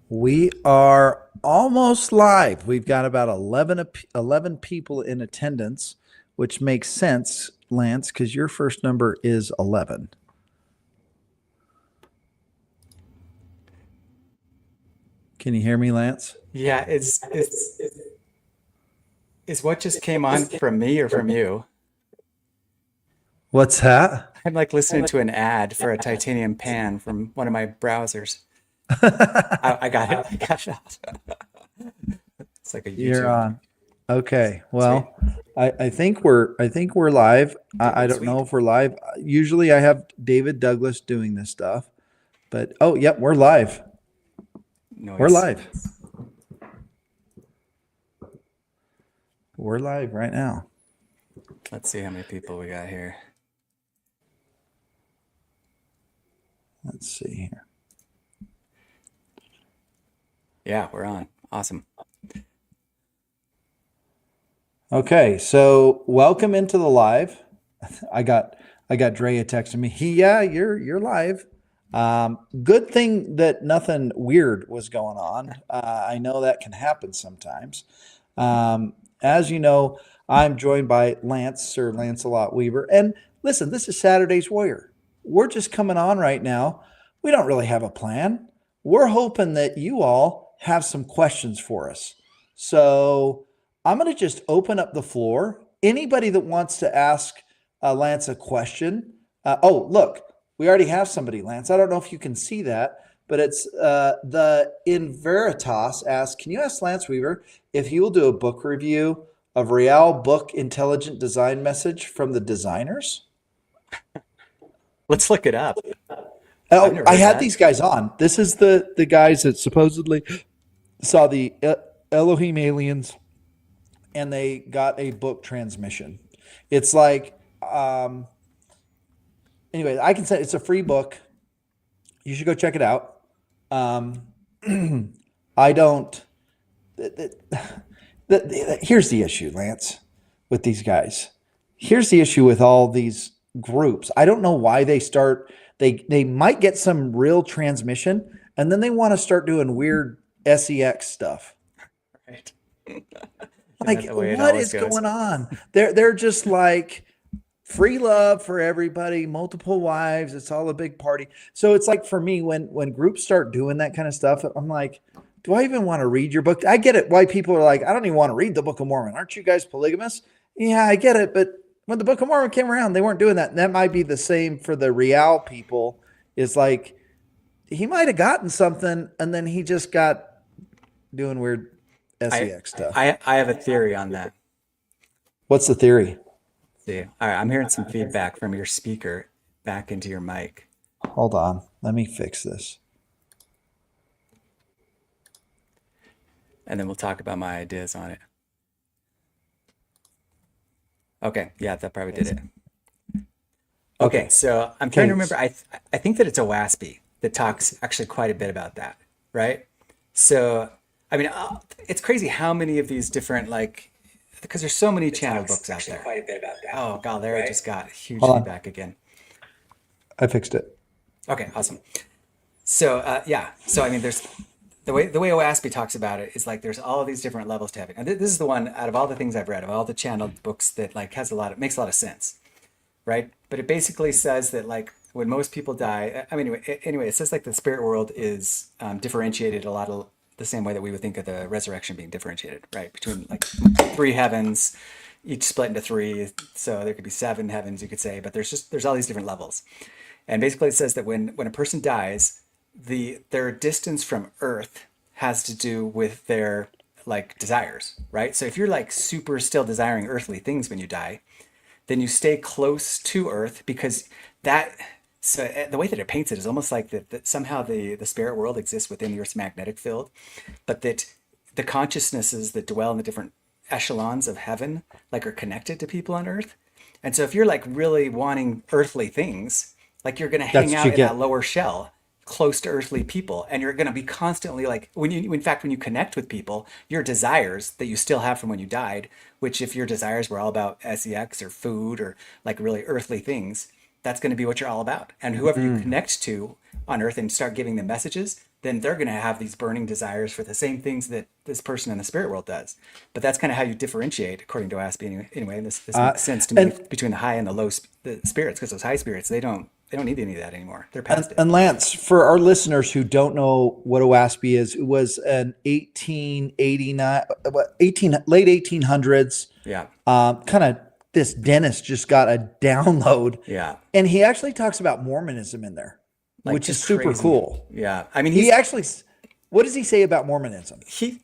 We are almost live. We've got about 11 people in attendance, which makes sense, Lance, because your first number is 11. Can you hear me, Lance? Yeah, is what just came on from me or from you? What's that? I'm like listening to an ad for a titanium pan from one of my browsers. I got it. I got it out. It's like a You're YouTube. on. Okay. Sweet. Well, I think we're live. I Sweet, don't know sweet. if we're live. Usually I have David Douglas doing this stuff, but oh, yep, we're live. We're Noise. live. We're live right now. Let's see how many people we got here. Let's see here. Yeah, we're on. Awesome. Okay, so welcome into the live. I got I got Drea texting me. Yeah, you're live. Good thing that nothing weird was going on. I know that can happen sometimes. Um, as you know, I'm joined by Lance, Sir Lancelot Weaver. And listen, this is Saturday's Warrior. We're just coming on right now. We don't really have a plan. We're hoping that you all have some questions for us. So I'm going to just open up the floor. Anybody that wants to ask Lance a question. Oh, look, we already have somebody, Lance. I don't know if you can see that, but it's the In Veritas asks, can you ask Lance Weaver if he will do a book review of Real Book Intelligent Design Message from the designers? Let's look it up. I've Oh, never I heard had that. these guys on. This is the guys that supposedly saw the Elohim aliens and they got a book transmission. It's like, anyway, I can say it's a free book. You should go check it out. Um, I don't. Here's the issue, Lance, with these guys. Here's the issue with all these groups. I don't know why they start. They might get some real transmission, and then they want to start doing weird sex stuff. Right. Isn't that Like, the way it what always is goes? going on? They're just like free love for everybody, multiple wives. It's all a big party. So it's like for me, when groups start doing that kind of stuff, I'm like, do I even want to read your book? I get it. Why people are like, I don't even want to read the Book of Mormon. Aren't you guys polygamous? Yeah, I get it. But when the Book of Mormon came around, they weren't doing that. And that might be the same for the Real people. Is like he might have gotten something, and then he just got doing weird I sex stuff. I have a theory on that. What's the theory? See. All right, I'm hearing some feedback from your speaker back into your mic. Hold on. Let me fix this. And then we'll talk about my ideas on it. Okay, yeah, that probably did it. Okay, Okay. so I'm trying to Okay. remember. I think that it's a WASP that talks actually quite a bit about that, right? So I mean, it's crazy how many of these different like because there's so many channel books out there. Oh God, there I just got huge Hold on. feedback again. I fixed it. Okay, awesome. So yeah, so I mean, there's the way OASP talks about it is like there's all of these different levels to heaven, and this is the one out of all the things I've read of all the channeled books that like has a lot of makes a lot of sense, right? But it basically says that like when most people die, I mean, anyway, it says like the spirit world is differentiated a lot of the same way that we would think of the resurrection being differentiated, right? Between like three heavens, each split into three, so there could be seven heavens, you could say, but there's all these different levels. And basically, it says that when a person dies, their distance from Earth has to do with their like desires, right? So if you're like super still desiring earthly things when you die, then you stay close to Earth because that. So the way that it paints it is almost like that somehow the spirit world exists within the Earth's magnetic field, but that the consciousnesses that dwell in the different echelons of heaven like are connected to people on Earth. And so if you're like really wanting earthly things, like you're going to That's hang what you out in that get. lower shell close to earthly people and you're going to be constantly like when you in fact when you connect with people your desires that you still have from when you died, which if your desires were all about sex or food or like really earthly things, that's going to be what you're all about. And whoever you Mm. connect to on earth and start giving them messages, then they're going to have these burning desires for the same things that this person in the spirit world does. But that's kind of how you differentiate, according to Aspie. Anyway, this makes sense to me And between the high and the low the spirits, because those high spirits, they don't need any of that anymore. They're past it. and Lance, for our listeners who don't know what OASP is, it was an 1889, late 1800s. Yeah. Kind of this dentist just got a download. Yeah. And he actually talks about Mormonism in there, Like, which is just super crazy. cool. Yeah. I mean, He actually, what does he say about Mormonism? he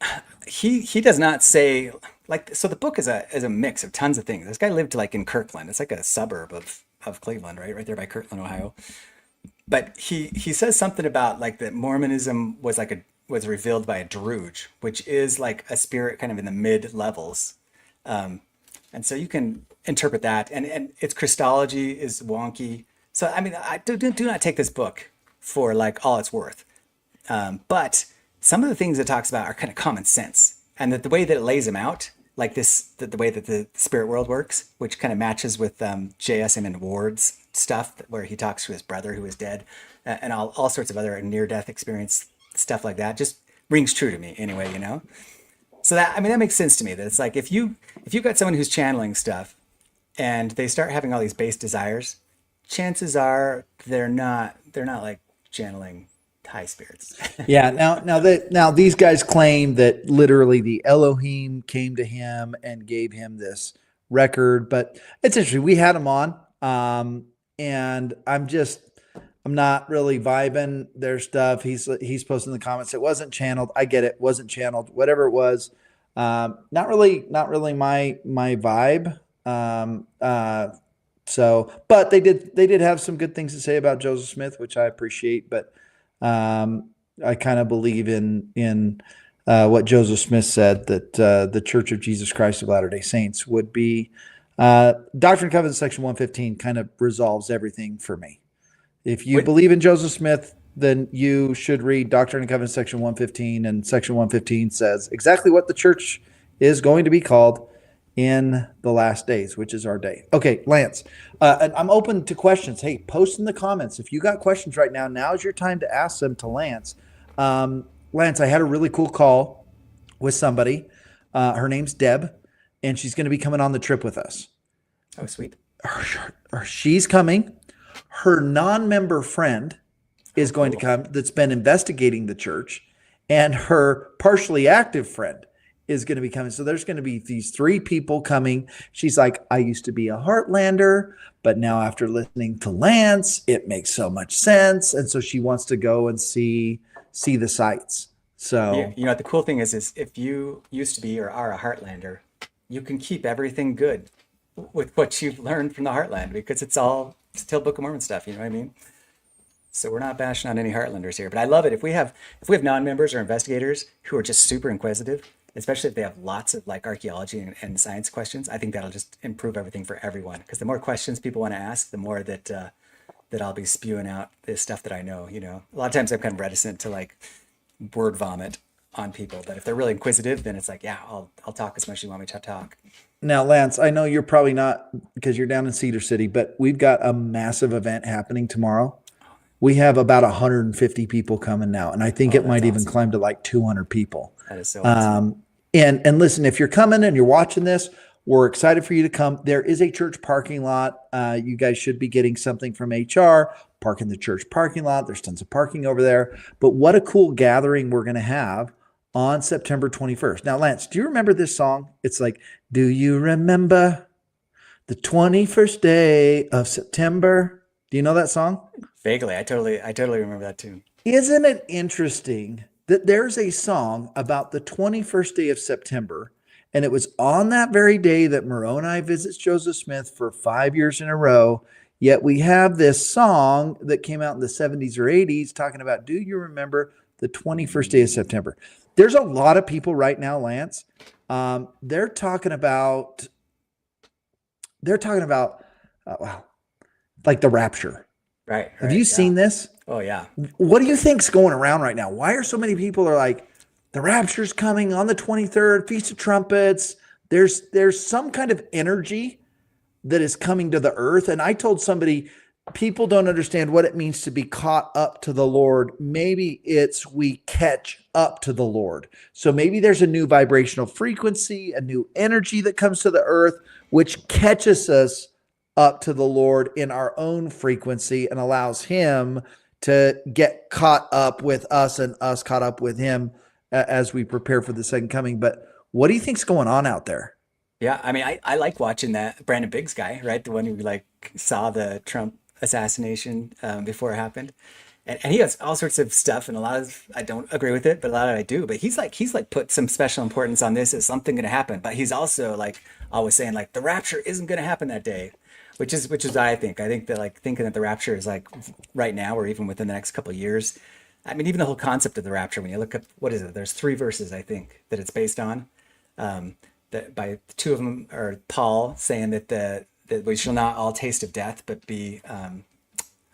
does not say, like, so the book is a mix of tons of things. This guy lived like in Kirkland. It's like a suburb of Cleveland, right there by Kirkland, Ohio. But he says something about like that Mormonism was revealed by a Druge, which is like a spirit kind of in the mid levels. And so you can interpret that, and its Christology is wonky. So I mean, I do not take this book for like all it's worth. But some of the things it talks about are kind of common sense, and that the way that it lays them out, like the way that the spirit world works, which kind of matches with J.S. and Ward's stuff, where he talks to his brother who is dead, and all sorts of other near-death experience stuff like that, just rings true to me anyway, you know. So that, I mean, that makes sense to me. That it's like if you've got someone who's channeling stuff, and they start having all these base desires, chances are they're not like channeling high spirits. Yeah. Now these guys claim that literally the Elohim came to him and gave him this record, but it's interesting. We had him on, and I'm not really vibing their stuff. He's posting in the comments. It wasn't channeled. I get it. Wasn't channeled. Whatever it was. Not really my vibe. But they did have some good things to say about Joseph Smith, which I appreciate. But I kind of believe in what Joseph Smith said, that the Church of Jesus Christ of Latter-day Saints would be Doctrine and Covenants section 115 kind of resolves everything for me. If you believe in Joseph Smith, then you should read Doctrine and Covenants section 115, and section 115 says exactly what the church is going to be called in the last days, which is our day. Okay, Lance, and I'm open to questions. Hey, post in the comments. If you got questions right now, now's your time to ask them to Lance. Lance, I had a really cool call with somebody. Her name's Deb, and she's going to be coming on the trip with us. Oh, sweet. She's coming. Her non-member friend is going to come that's been investigating the church, and her partially active friend is going to be coming. So there's going to be these three people coming. She's like, I used to be a Heartlander, but now after listening to Lance, it makes so much sense. And so she wants to go and see the sites. So you know what the cool thing is if you used to be or are a Heartlander, you can keep everything good with what you've learned from the Heartland, because it's all still Book of Mormon stuff. You know what I mean? So we're not bashing on any Heartlanders here, but I love it if we have non-members or investigators who are just super inquisitive, especially if they have lots of like archaeology and science questions. I think that'll just improve everything for everyone, because the more questions people want to ask, the more that I'll be spewing out this stuff that I know. You know, a lot of times I'm kind of reticent to like word vomit on people, but if they're really inquisitive, then it's like, yeah, I'll talk as much as you want me to talk. Now, Lance, I know you're probably not, because you're down in Cedar City, but we've got a massive event happening tomorrow. We have about 150 people coming now, and I think it might even climb to like 200 people. That is so awesome. And listen, if you're coming and you're watching this, we're excited for you to come. There is a church parking lot. You guys should be getting something from HR. Park in the church parking lot. There's tons of parking over there. But what a cool gathering we're going to have on September 21st. Now, Lance, do you remember this song? It's like, do you remember the 21st day of September? Do you know that song? Vaguely. I totally remember that tune. Isn't it interesting that there's a song about the 21st day of September, and it was on that very day that Moroni visits Joseph Smith for 5 years in a row, yet we have this song that came out in the 70s or 80s talking about, do you remember the 21st day of September? There's a lot of people right now, Lance, they're talking about wow, like the rapture. Right. Have you seen this? Oh, yeah. What do you think's going around right now? Why are so many people are like, the rapture's coming on the 23rd, Feast of Trumpets? There's some kind of energy that is coming to the earth. And I told somebody people don't understand what it means to be caught up to the Lord. Maybe it's we catch up to the Lord. So maybe there's a new vibrational frequency, a new energy that comes to the earth, which catches us up to the Lord in our own frequency and allows him to get caught up with us and us caught up with him as we prepare for the second coming. But what do you think's going on out there? Yeah, I mean, I like watching that Brandon Biggs guy, right? The one who like saw the Trump assassination before it happened, and he has all sorts of stuff, and a lot of I don't agree with it, but a lot of it I do. But he's like put some special importance on this as something going to happen, but he's also like always saying like the rapture isn't going to happen that day, which is what I think. I think that like thinking that the rapture is like right now or even within the next couple of years. I mean, even the whole concept of the rapture, when you look up what is it? There's three verses I think that it's based on. That by two of them are Paul saying that we shall not all taste of death, but be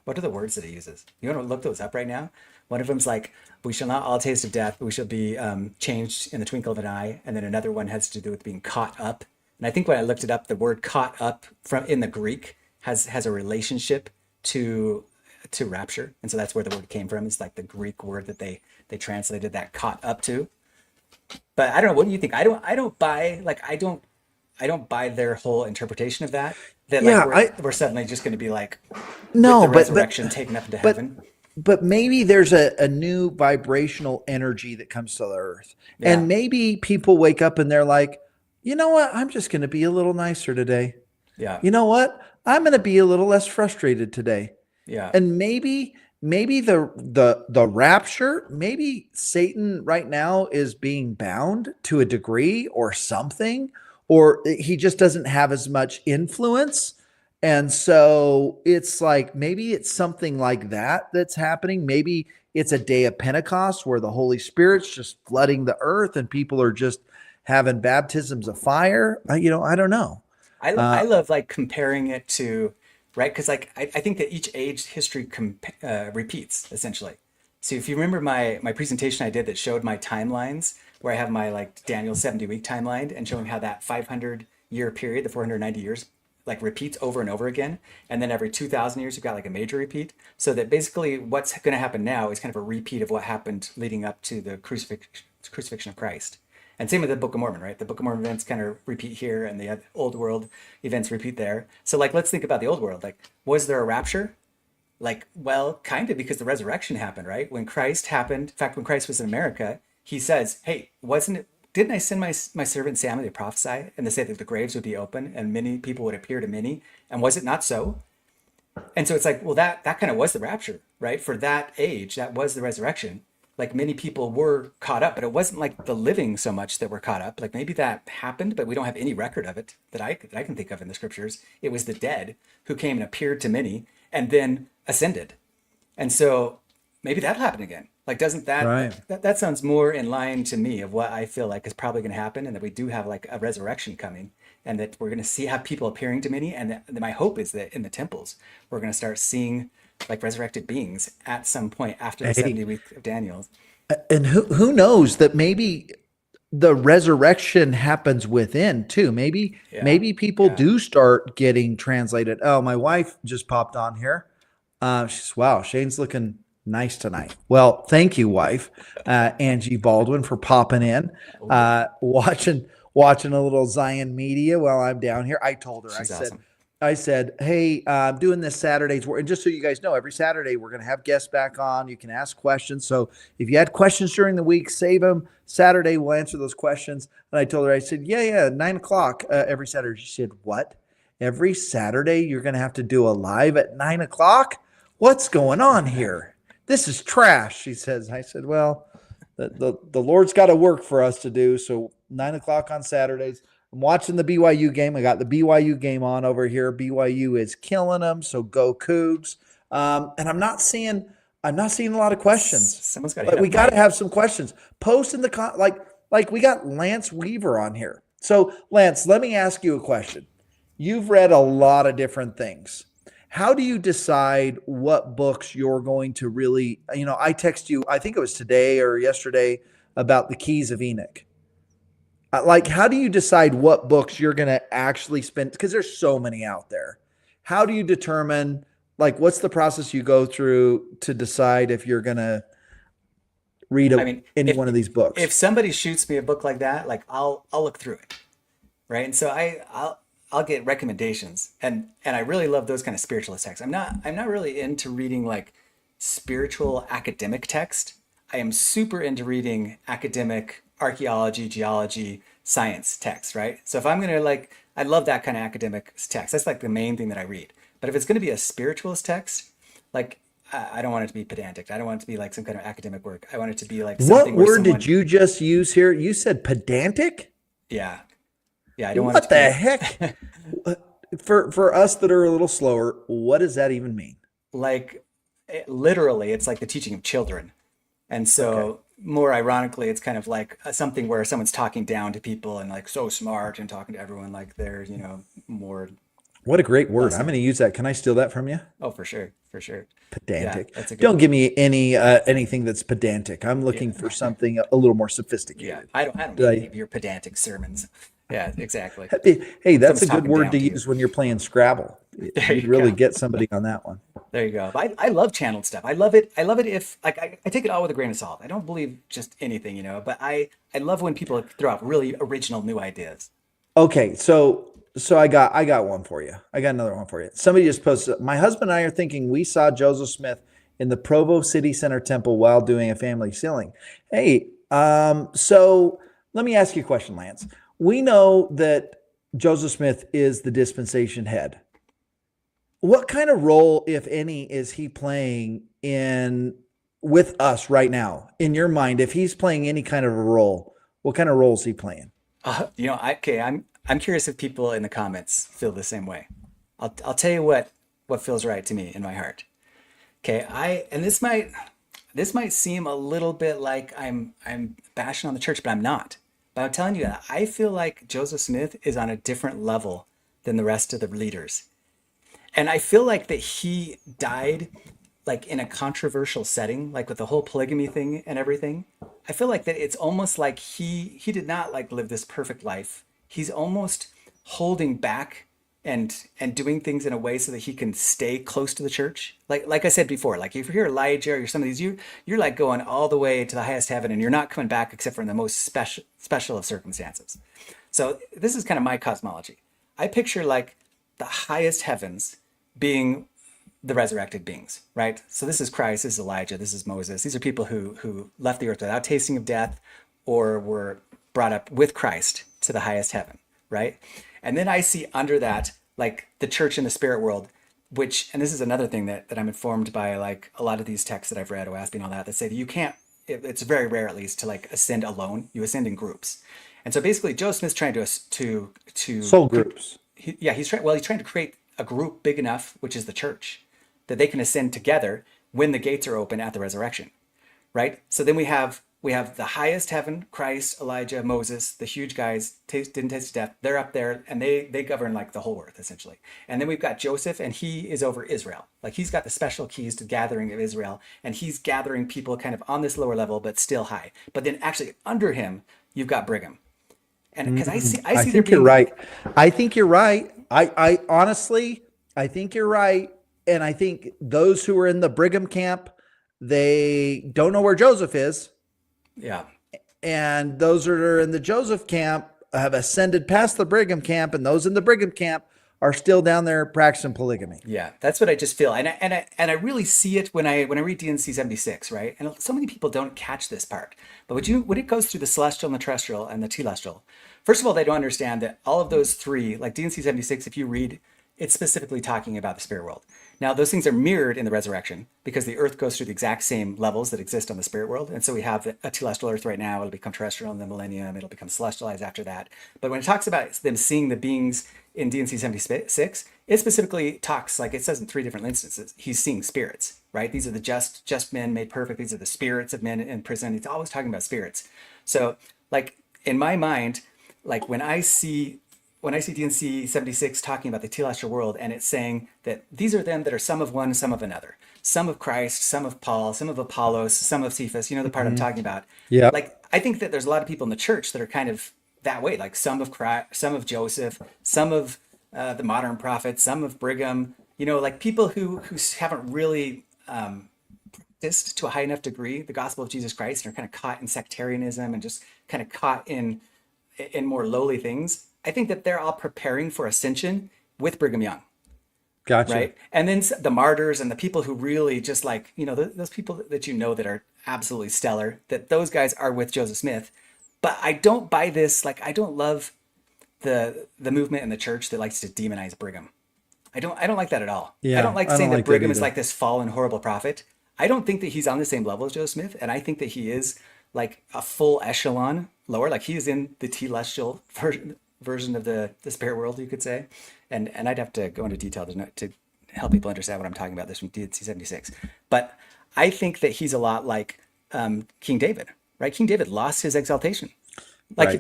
what are the words that he uses? You want to look those up right now? One of them's like we shall not all taste of death, but we shall be changed in the twinkle of an eye, and then another one has to do with being caught up. And I think when I looked it up, the word "caught up" from in the Greek has a relationship to rapture, and so that's where the word came from. It's like the Greek word that they translated that "caught up" to. But I don't know. What do you think? I don't buy like I don't buy their whole interpretation of that. That like Yeah, we're suddenly just going to be like with no, the resurrection taken up into but heaven. but maybe there's a new vibrational energy that comes to the earth. Yeah, And maybe people wake up and they're like, you know what? I'm just going to be a little nicer today. yeah, You know what? I'm going to be a little less frustrated today. yeah. And maybe the rapture, maybe Satan right now is being bound to a degree or something, or he just doesn't have as much influence. And so it's like maybe it's something like that that's happening. Maybe it's a day of Pentecost where the Holy Spirit's just flooding the earth and people are just having baptisms of fire. I don't know. I love like comparing it to right because like I think that each age history repeats essentially. So if you remember my presentation I did that showed my timelines where I have my like Daniel 70-week timeline and showing how that 500-year period, the 490 years, like repeats over and over again, and then every 2,000 years you've got like a major repeat. So that basically what's going to happen now is kind of a repeat of what happened leading up to the crucifixion of Christ. And same with the Book of Mormon, right? The Book of Mormon events kind of repeat here, and the Old World events repeat there. So, like, let's think about the Old World. Like, was there a rapture? Like, well, kind of, because the resurrection happened, right? When Christ happened, in fact, when Christ was in America, he says, "Hey, wasn't it? Didn't I send my servant Samuel to prophesy and to say that the graves would be open and many people would appear to many? And was it not so?" And so it's like, well, that kind of was the rapture, right? For that age, that was the resurrection. Like many people were caught up, but it wasn't like the living so much that were caught up. Like maybe that happened, but we don't have any record of it that I can think of in the scriptures. It was the dead who came and appeared to many and then ascended. And so maybe that'll happen again. Like, doesn't Right. that sounds more in line to me of what I feel like is probably going to happen, and that we do have like a resurrection coming, and that we're going to have people appearing to many, and that my hope is that in the temples we're going to start seeing like resurrected beings at some point after the Hey, 70 week of Daniel. and who knows that maybe the resurrection happens within too. Yeah, Maybe people yeah. do start getting translated. Oh, my wife just popped on here. She's wow, Shane's looking nice tonight. Well, thank you, wife, Angie Baldwin, for popping in, Oh, watching a little Zion media while I'm down here. I told her, she's awesome. I said, hey, I'm doing this Saturday's work. And just so you guys know, every Saturday we're going to have guests back on. You can ask questions. So if you had questions during the week, save them. Saturday, we'll answer those questions. And I told her, I said, yeah, 9 o'clock every Saturday. She said, what? Every Saturday you're going to have to do a live at 9 o'clock? What's going on here? This is trash, she says. I said, well, the Lord's got a work for us to do. So 9 o'clock on Saturdays. I'm watching the BYU game. I got the BYU game on over here. BYU is killing them, so go Cougs. And I'm not seeing a lot of questions. Someone's got to hit Like a we got to mic. have some questions. Post in the like we got Lance Weaver on here. So Lance, let me ask you a question. You've read a lot of different things. How do you decide what books you're going to really, I text you, I think it was today or yesterday about the Keys of Enoch. Like, how do you decide what books you're going to actually spend? Because there's so many out there. How do you determine Like, what's the process you go through to decide if you're going to read I mean, any one of these if books? somebody shoots me a book like that, like I'll look through it, right? And so I'll get recommendations, and I really love those kind of spiritualist texts. I'm not really into reading like spiritual academic text. I am super into reading academic archaeology, geology, science text, right? So if I'm gonna like, I love that kind of academic text. That's like the main thing that I read. But if it's gonna be a spiritualist text, like I don't want it to be pedantic. I don't want it to be like some kind of academic work. I want it to be like What something where word did someone, you just use here? You said pedantic? yeah, yeah, I don't want it What to be the heck? For us that are a little slower, what does that even mean? like literally, it's like the teaching of children. And Okay. so, more ironically, it's kind of like something where someone's talking down to people and like so smart and talking to everyone like they're, more What a great word. less I'm going known. to use that. Can I steal that from you? Oh, for sure, for sure. Yeah, Pedantic. that's a good Don't one. give me anything that's pedantic. I'm looking for Yeah, something a little more yeah. sophisticated. I don't Did need any I? of your pedantic sermons. Yeah, exactly. Hey, that's Someone's a good talking word down to to you. use when you're playing Scrabble. There You'd you really go. get somebody on that one. There you go. But I love channeled stuff. I love it. I love it if like I take it all with a grain of salt. I don't believe just anything, but I love when people throw out really original new ideas. Okay, so I got one for you. I got another one for you. Somebody just posted. My husband and I are thinking we saw Joseph Smith in the Provo City Center Temple while doing a family sealing. Hey, so let me ask you a question, Lance. We know that Joseph Smith is the dispensation head. What kind of role, if any, is he playing in with us right now? In your mind, if he's playing any kind of a role, what kind of role is he playing? I'm curious if people in the comments feel the same way. I'll tell you what feels right to me in my heart. Okay, I and this might seem a little bit like I'm bashing on the church, but I'm not. But I'm telling you that I feel like Joseph Smith is on a different level than the rest of the leaders. And I feel like that he died like in a controversial setting, like with the whole polygamy thing and everything. I feel like that it's almost like he did not like live this perfect life. He's almost holding back and doing things in a way so that he can stay close to the church. Like I said before, like if you're Elijah or you're some of these, you're like going all the way to the highest heaven and you're not coming back except for in the most special of circumstances. So this is kind of my cosmology. I picture like the highest heavens being the resurrected beings, right? So this is Christ, this is Elijah, this is Moses. These are people who left the earth without tasting of death or were brought up with Christ to the highest heaven, right? And then I see under that like the church in the spirit world, which, and this is another thing that I'm informed by like a lot of these texts that I've read, OASP and all that, that say that you can't, it's very rare at least to like ascend alone. You ascend in groups. And so basically Joe Smith's trying to Soul groups. yeah, he's trying to create a group big enough, which is the church, that they can ascend together when the gates are open at the resurrection, right? So then we have the highest heaven, Christ, Elijah, Moses, the huge guys didn't taste death. They're up there and they govern like the whole earth essentially. And then we've got Joseph and he is over Israel. Like he's got the special keys to gathering of Israel and he's gathering people kind of on this lower level but still high. But then actually under him you've got Brigham. And because I I see there think you're being right. I think you're right. I honestly, I think you're right. And I think those who are in the Brigham camp, they don't know where Joseph is. yeah. And those that are in the Joseph camp have ascended past the Brigham camp, and those in the Brigham camp are still down there practicing polygamy. Yeah, that's what I just feel, and I really see it when I read DNC 76, right? And so many people don't catch this part, but when it goes through the celestial and the terrestrial and the telestial, first of all, they don't understand that all of those three, like DNC 76, if you read, it's specifically talking about the spirit world. Now, those things are mirrored in the resurrection because the earth goes through the exact same levels that exist on the spirit world. And so we have a telestial earth right now. It'll become terrestrial in the millennium. It'll become celestialized after that. But when it talks about them seeing the beings in DNC 76, it specifically talks, like it says in three different instances, he's seeing spirits, right? These are the just men made perfect. These are the spirits of men in prison. He's always talking about spirits. So, like, in my mind, like when I see DNC 76 talking about the telestial world and it's saying that these are them that are some of one, some of another, some of Christ, some of Paul, some of Apollos, some of Cephas, the part I'm talking about. Yep. Like, I think that there's a lot of people in the church that are kind of that way, like some of Christ, some of Joseph, some of the modern prophets, some of Brigham, Like people who haven't really practiced to a high enough degree the gospel of Jesus Christ and are kind of caught in sectarianism and just kind of caught in more lowly things. I think that they're all preparing for ascension with Brigham Young, Gotcha. right? And then the martyrs and the people who really just like, those people that that are absolutely stellar, that those guys are with Joseph Smith. But I don't buy this. Like, I don't love the movement in the church that likes to demonize Brigham. I don't like that at all. I don't Yeah, like I don't saying that like that Brigham is like either. this fallen horrible prophet. I don't think that he's on the same level as Joseph Smith, and I think that he is like a full echelon lower. Like he's in the telestial version of the spirit world, you could say. And I'd have to go into detail to help people understand what I'm talking about. This from DT76, but I think that he's a lot like King David, right? King David lost his exaltation. Like, Right.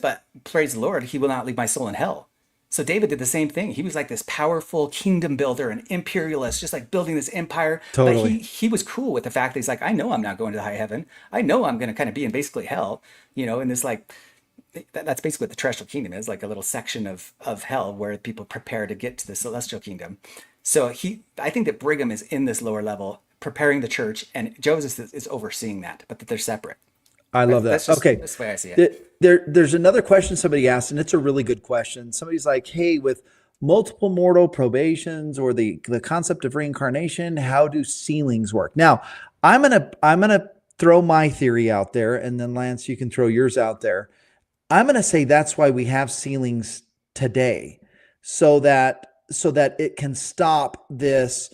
but praise the Lord, he will not leave my soul in hell. So David did the same thing. He was like this powerful kingdom builder and imperialist, just like building this empire. But he Totally. he was cool with the fact that he's like, I know I'm not going to the high heaven. I know I'm going to kind of be in basically hell, in this like that's basically what the terrestrial kingdom is, like a little section of hell where people prepare to get to the celestial kingdom. So I think that Brigham is in this lower level, preparing the church, and Joseph is overseeing that, but that they're separate. I love that. That's just Okay. that's the way I see it. There's another question somebody asked, and it's a really good question. Somebody's like, hey, with multiple mortal probations or the concept of reincarnation, how do sealings work? Now, I'm gonna throw my theory out there, and then Lance, you can throw yours out there. I'm going to say that's why we have ceilings today, so that it can stop this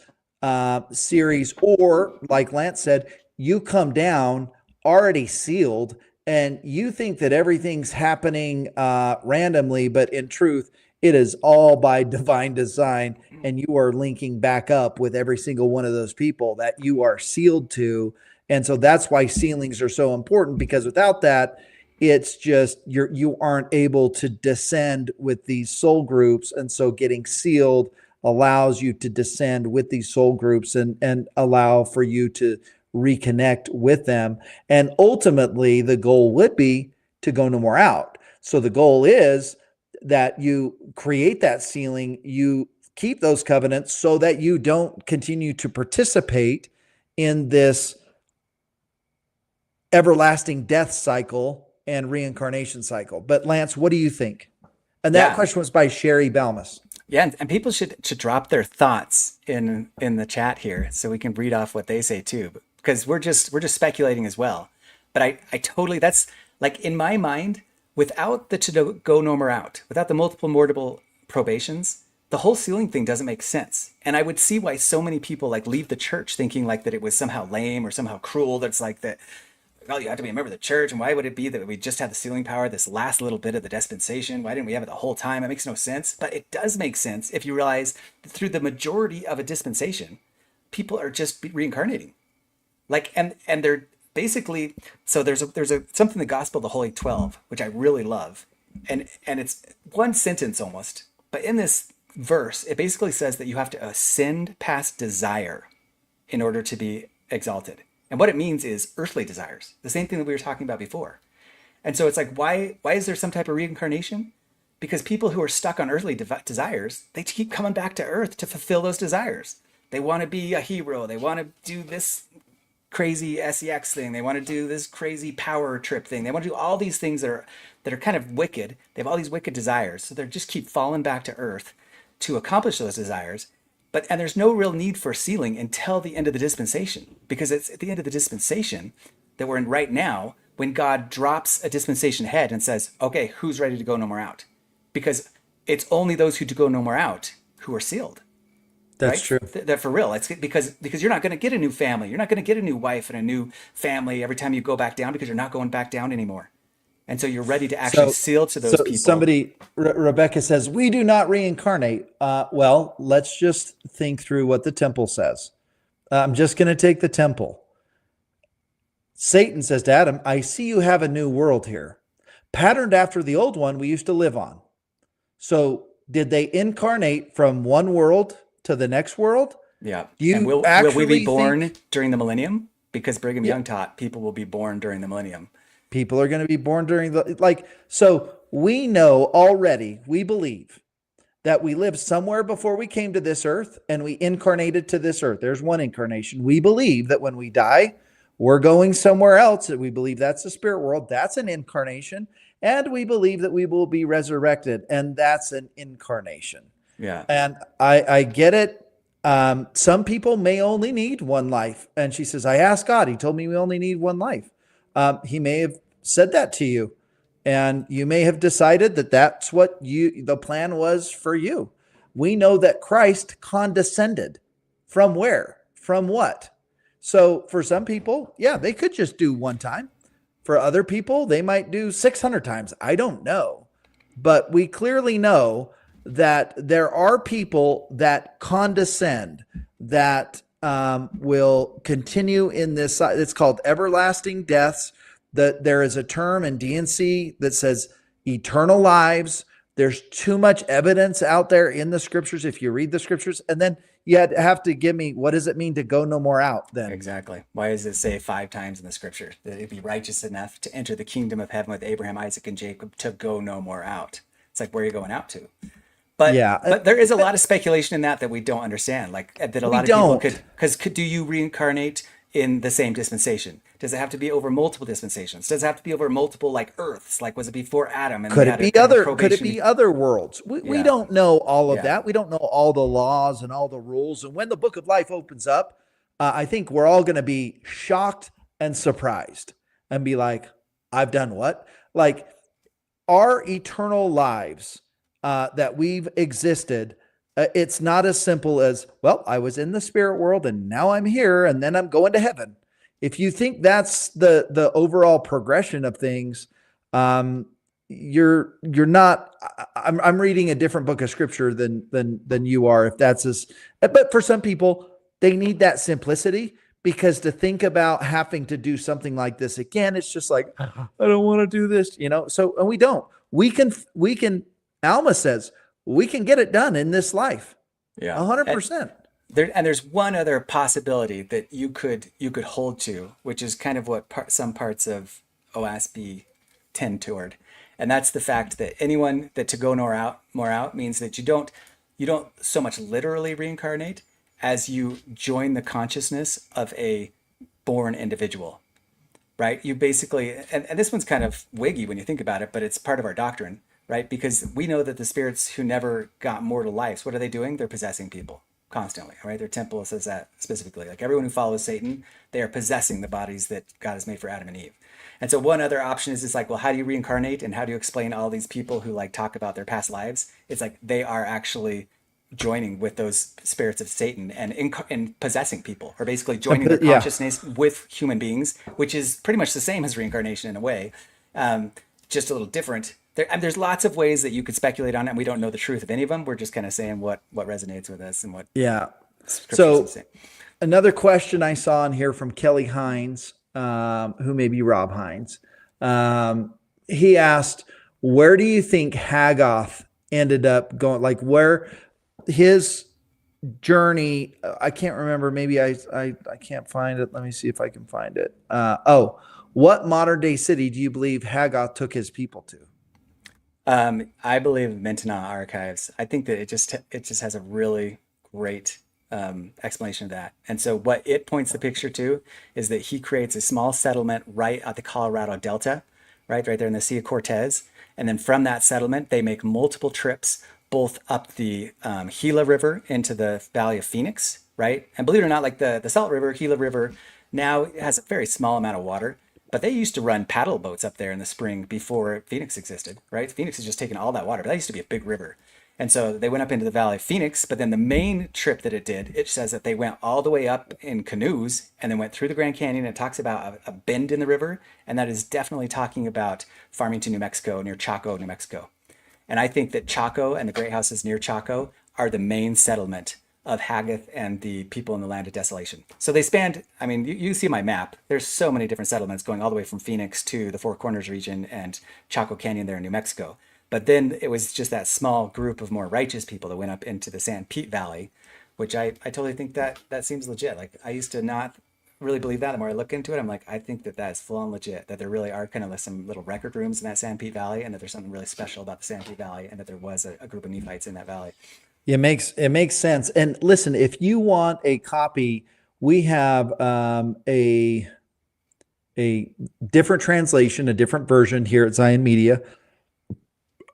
series, or like Lance said, you come down already sealed, and you think that everything's happening randomly, but in truth, it is all by divine design, and you are linking back up with every single one of those people that you are sealed to. And so that's why sealings are so important, because without that, it's just you aren't able to descend with these soul groups, and so getting sealed allows you to descend with these soul groups, and allow for you to reconnect with them. And ultimately the goal would be to go no more out. So the goal is that you create that sealing, you keep those covenants so that you don't continue to participate in this everlasting death cycle and reincarnation cycle. But Lance, what do you think? And that Yeah, question was by Sherry Balmus. yeah, and people should drop their thoughts in the chat here so we can read off what they say too, because we're just speculating as well. But I totally, that's like in my mind, without the to go no more out, without the multiple mortal probations, the whole sealing thing doesn't make sense. And I would see why so many people like leave the church thinking like that it was somehow lame or somehow cruel. That's like that, well, you have to be a member of the church, and why would it be that we just had the sealing power this last little bit of the dispensation? Why didn't we have it the whole time? It makes no sense. But it does make sense if you realize that through the majority of a dispensation, people are just reincarnating. Like, and they're basically, so there's a something, the Gospel of the Holy 12, which I really love, and it's one sentence almost, but in this verse it basically says that you have to ascend past desire in order to be exalted. And what it means is earthly desires, the same thing that we were talking about before. And so it's like, why is there some type of reincarnation? Because people who are stuck on earthly desires, they keep coming back to earth to fulfill those desires. They want to be a hero. They want to do this crazy sex thing. They want to do this crazy power trip thing. They want to do all these things that are kind of wicked. They have all these wicked desires. So they just keep falling back to earth to accomplish those desires. And there's no real need for sealing until the end of the dispensation, because it's at the end of the dispensation that we're in right now when God drops a dispensation ahead and says, okay, who's ready to go no more out? Because it's only those who do go no more out who are sealed, That's right? true. That for real. It's because you're not going to get a new family. You're not going to get a new wife and a new family every time you go back down, because you're not going back down anymore. And so you're ready to actually So, seal to those so people. somebody, Rebecca says, we do not reincarnate. Well, let's just think through what the temple says. I'm just going to take the temple. Satan says to Adam, I see you have a new world here, patterned after the old one we used to live on. So, did they incarnate from one world to the next world? Yeah. Do And you will we be actually born think, during the millennium? Because Brigham yeah, Young taught people will be born during the millennium. people are going to be born during the, like, so we know already, we believe that we lived somewhere before we came to this earth and we incarnated to this earth. There's one incarnation. We believe that when we die, we're going somewhere else. We believe that's the spirit world. That's an incarnation. And we believe that we will be resurrected, and that's an incarnation. Yeah. And I get it. Some people may only need one life. And she says, I asked God, he told me we only need one life. He may have said that to you. And you may have decided that that's what the plan was for you. We know that Christ condescended. From where? From what? So for some people, yeah, they could just do one time. For other people, they might do 600 times. I don't know. But we clearly know that there are people that condescend, that will continue in this. It's called everlasting deaths. That there is a term in D&C that says eternal lives. There's too much evidence out there in the scriptures. If you read the scriptures, and then you have to give me, what does it mean to go no more out then? Exactly. Why does it say 5 times in the scripture that it'd be righteous enough to enter the kingdom of heaven with Abraham, Isaac, and Jacob to go no more out? It's like, where are you going out to? But Yeah. but there is a lot of speculation in that we don't understand. Like that a lot of people could do you reincarnate in the same dispensation? Does it have to be over multiple dispensations? Does it have to be over multiple like earths? Like was it before Adam? And Could it be other worlds? We don't know all of that. We don't know all the laws and all the rules. And when the book of life opens up, I think we're all going to be shocked and surprised and be like, I've done what? Like our eternal lives that we've existed, it's not as simple as, well, I was in the spirit world and now I'm here and then I'm going to heaven. If you think that's the overall progression of things, you're not. I'm reading a different book of scripture than you are. If that's as, but for some people, they need that simplicity, because to think about having to do something like this again, it's just like, I don't want to do this, So, and we don't. We can. Alma says we can get it done in this life. Yeah, 100%. There's one other possibility that you could hold to, which is kind of what some parts of OASB tend toward, and that's the fact that anyone that to go more out means that you don't so much literally reincarnate as you join the consciousness of a born individual, right? You basically, and this one's kind of wiggy when you think about it, but it's part of our doctrine, right? Because we know that the spirits who never got mortal lives, what are they doing? They're possessing people constantly, right? Their temple says that specifically. Like everyone who follows Satan, they are possessing the bodies that God has made for Adam and Eve. And so one other option is like, well, how do you reincarnate and how do you explain all these people who like talk about their past lives? It's like they are actually joining with those spirits of Satan and in possessing people, or basically joining their consciousness with human beings, which is pretty much the same as reincarnation in a way, just a little different. There's lots of ways that you could speculate on it, and we don't know the truth of any of them. We're just kind of saying what resonates with us and what. Yeah. So another question I saw in here from Kelly Hines, who may be Rob Hines. He asked, where do you think Haggoth ended up going? Like where his journey, I can't remember. Maybe I can't find it. Let me see if I can find it. What modern day city do you believe Haggoth took his people to? I believe Mentana Archives. I think that it just has a really great explanation of that. And so what it points the picture to is that he creates a small settlement right at the Colorado Delta, right there in the Sea of Cortez. And then from that settlement, they make multiple trips, both up the Gila River into the Valley of Phoenix, right? And believe it or not, like the Salt River, Gila River, now has a very small amount of water. But they used to run paddle boats up there in the spring before Phoenix existed, right? Phoenix has just taken all that water, but that used to be a big river. And so they went up into the Valley of Phoenix, but then the main trip that it did, it says that they went all the way up in canoes and then went through the Grand Canyon. It talks about a bend in the river, and that is definitely talking about Farmington, New Mexico, near Chaco, New Mexico. And I think that Chaco and the great houses near Chaco are the main settlement of Haggoth and the people in the land of desolation. So they spanned, I mean, you see my map. There's so many different settlements going all the way from Phoenix to the Four Corners region and Chaco Canyon there in New Mexico. But then it was just that small group of more righteous people that went up into the San Pete Valley, which I totally think that seems legit. Like I used to not really believe that, the more I look into it, I'm like, I think that that is full on legit. That there really are kind of like some little record rooms in that Sanpete Valley, and that there's something really special about the Sanpete Valley, and that there was a group of Nephites in that valley. It makes sense. And listen, if you want a copy, we have a different translation, a different version here at Zion Media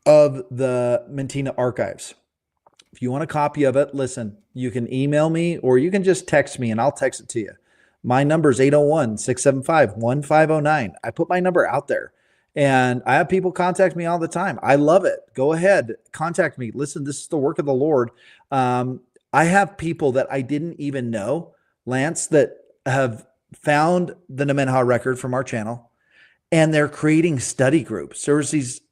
of the Mentina archives. If you want a copy of it, listen, you can email me or you can just text me and I'll text it to you. My number is 801-675-1509. I put my number out there and I have people contact me all the time. I love it. Go ahead, contact me. Listen, this is the work of the Lord. I have people that I didn't even know, Lance, that have found the Nemenhah record from our channel and they're creating study groups. There was these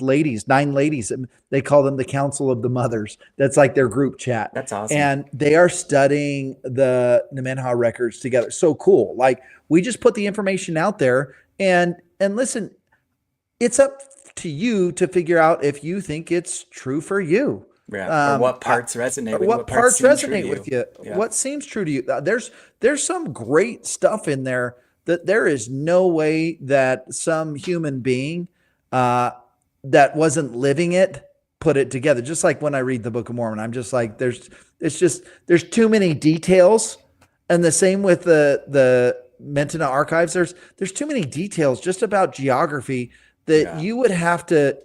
ladies, 9 ladies, and they call them the Council of the Mothers. That's like their group chat. That's awesome. And they are studying the Nemenhah records together. So cool. Like we just put the information out there and listen, it's up to you to figure out if you think it's true for you. Yeah. Or what parts resonate with you. What parts seem true to resonate with you? Yeah. What seems true to you? There's some great stuff in there that there is no way that some human being that wasn't living it put it together. Just like when I read the Book of Mormon, I'm just like, there's too many details. And the same with the Mentina archives. There's too many details just about geography that you would have to,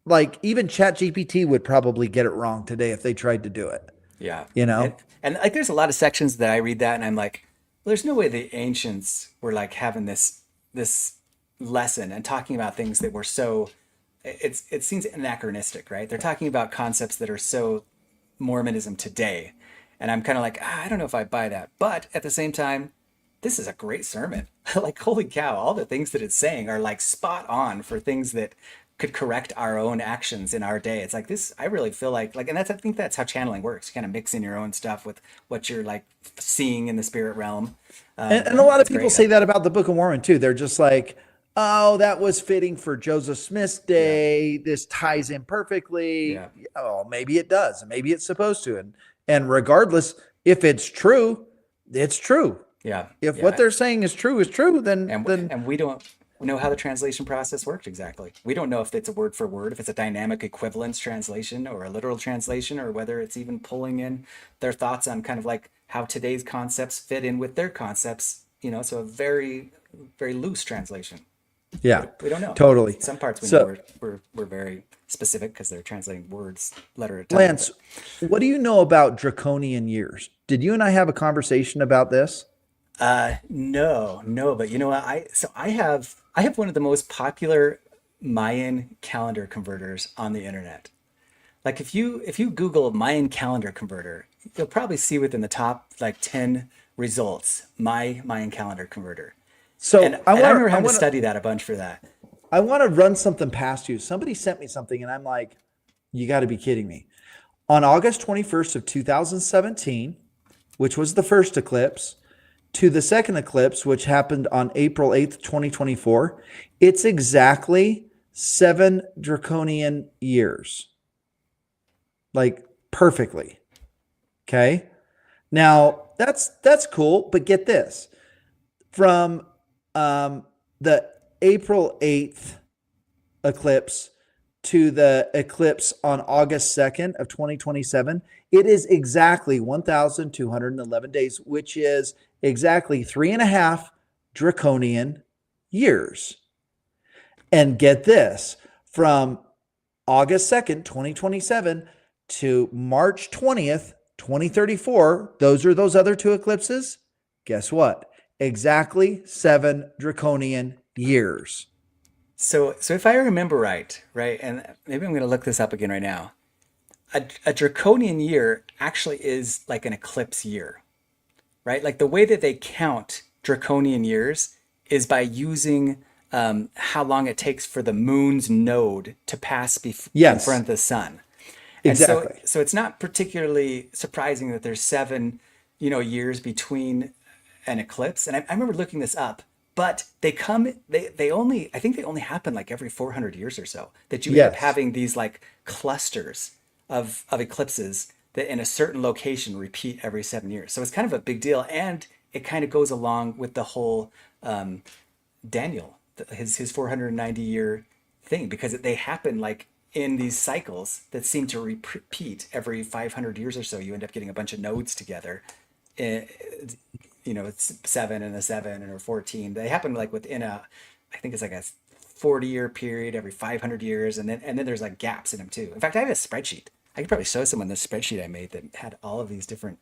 like, even ChatGPT would probably get it wrong today if they tried to do it. Yeah. You know? And like there's a lot of sections that I read that and I'm like, well, there's no way the ancients were like having this lesson and talking about things that were so it seems anachronistic, right? They're talking about concepts that are so Mormonism today. And I'm kind of like, I don't know if I buy that. But at the same time, this is a great sermon. Like, holy cow, all the things that it's saying are like spot on for things that could correct our own actions in our day. It's like this, I really feel like, and I think that's how channeling works. You kind of mix in your own stuff with what you're like seeing in the spirit realm. And a lot of people say that about the Book of Mormon too. They're just like, oh, that was fitting for Joseph Smith's day. Yeah. This ties in perfectly. Yeah. Oh, maybe it does. Maybe it's supposed to. And regardless, if it's true, it's true. Yeah. If what they're saying is true, then we don't know how the translation process worked exactly. We don't know if it's a word for word, if it's a dynamic equivalence translation or a literal translation, or whether it's even pulling in their thoughts on kind of like how today's concepts fit in with their concepts, so a very, very loose translation. Yeah. We don't know. Totally. Some parts we know we're very specific because they're translating words letter at a time. Lance, what do you know about draconian years? Did you and I have a conversation about this? No, but you know what? I have one of the most popular Mayan calendar converters on the internet. Like if you Google Mayan calendar converter, you'll probably see within the top like 10 results my Mayan calendar converter. So I remember having to study that a bunch for that. I want to run something past you. Somebody sent me something and I'm like, you got to be kidding me. On August 21st of 2017, which was the first eclipse, to the second eclipse, which happened on April 8th, 2024, it's exactly 7 draconian years. Like perfectly. Okay. Now that's cool, but get this. From the April 8th eclipse to the eclipse on August 2nd of 2027, it is exactly 1,211 days, which is exactly 3.5 draconian years. And get this, from August 2nd, 2027 to March 20th, 2034, those are those other 2 eclipses. Guess what? Exactly 7 draconian years. So if I remember right, and maybe I'm going to look this up again right now, a draconian year actually is like an eclipse year, right? Like the way that they count draconian years is by using how long it takes for the moon's node to pass in front of the sun. Exactly. And so it's not particularly surprising that there's 7, years between an eclipse. And I remember looking this up, but I think they only happen like every 400 years or so, that you end up having these like clusters of eclipses that in a certain location repeat every 7 years. So it's kind of a big deal. And it kind of goes along with the whole Daniel, his 490-year thing, because they happen like in these cycles that seem to repeat every 500 years or so. You end up getting a bunch of nodes together. Eh, it's 7 and a 7 and a 14. They happen like within I think it's like a 40-year period every 500 years, and then there's like gaps in them too. In fact, I have a spreadsheet. I could probably show someone this spreadsheet I made that had all of these different.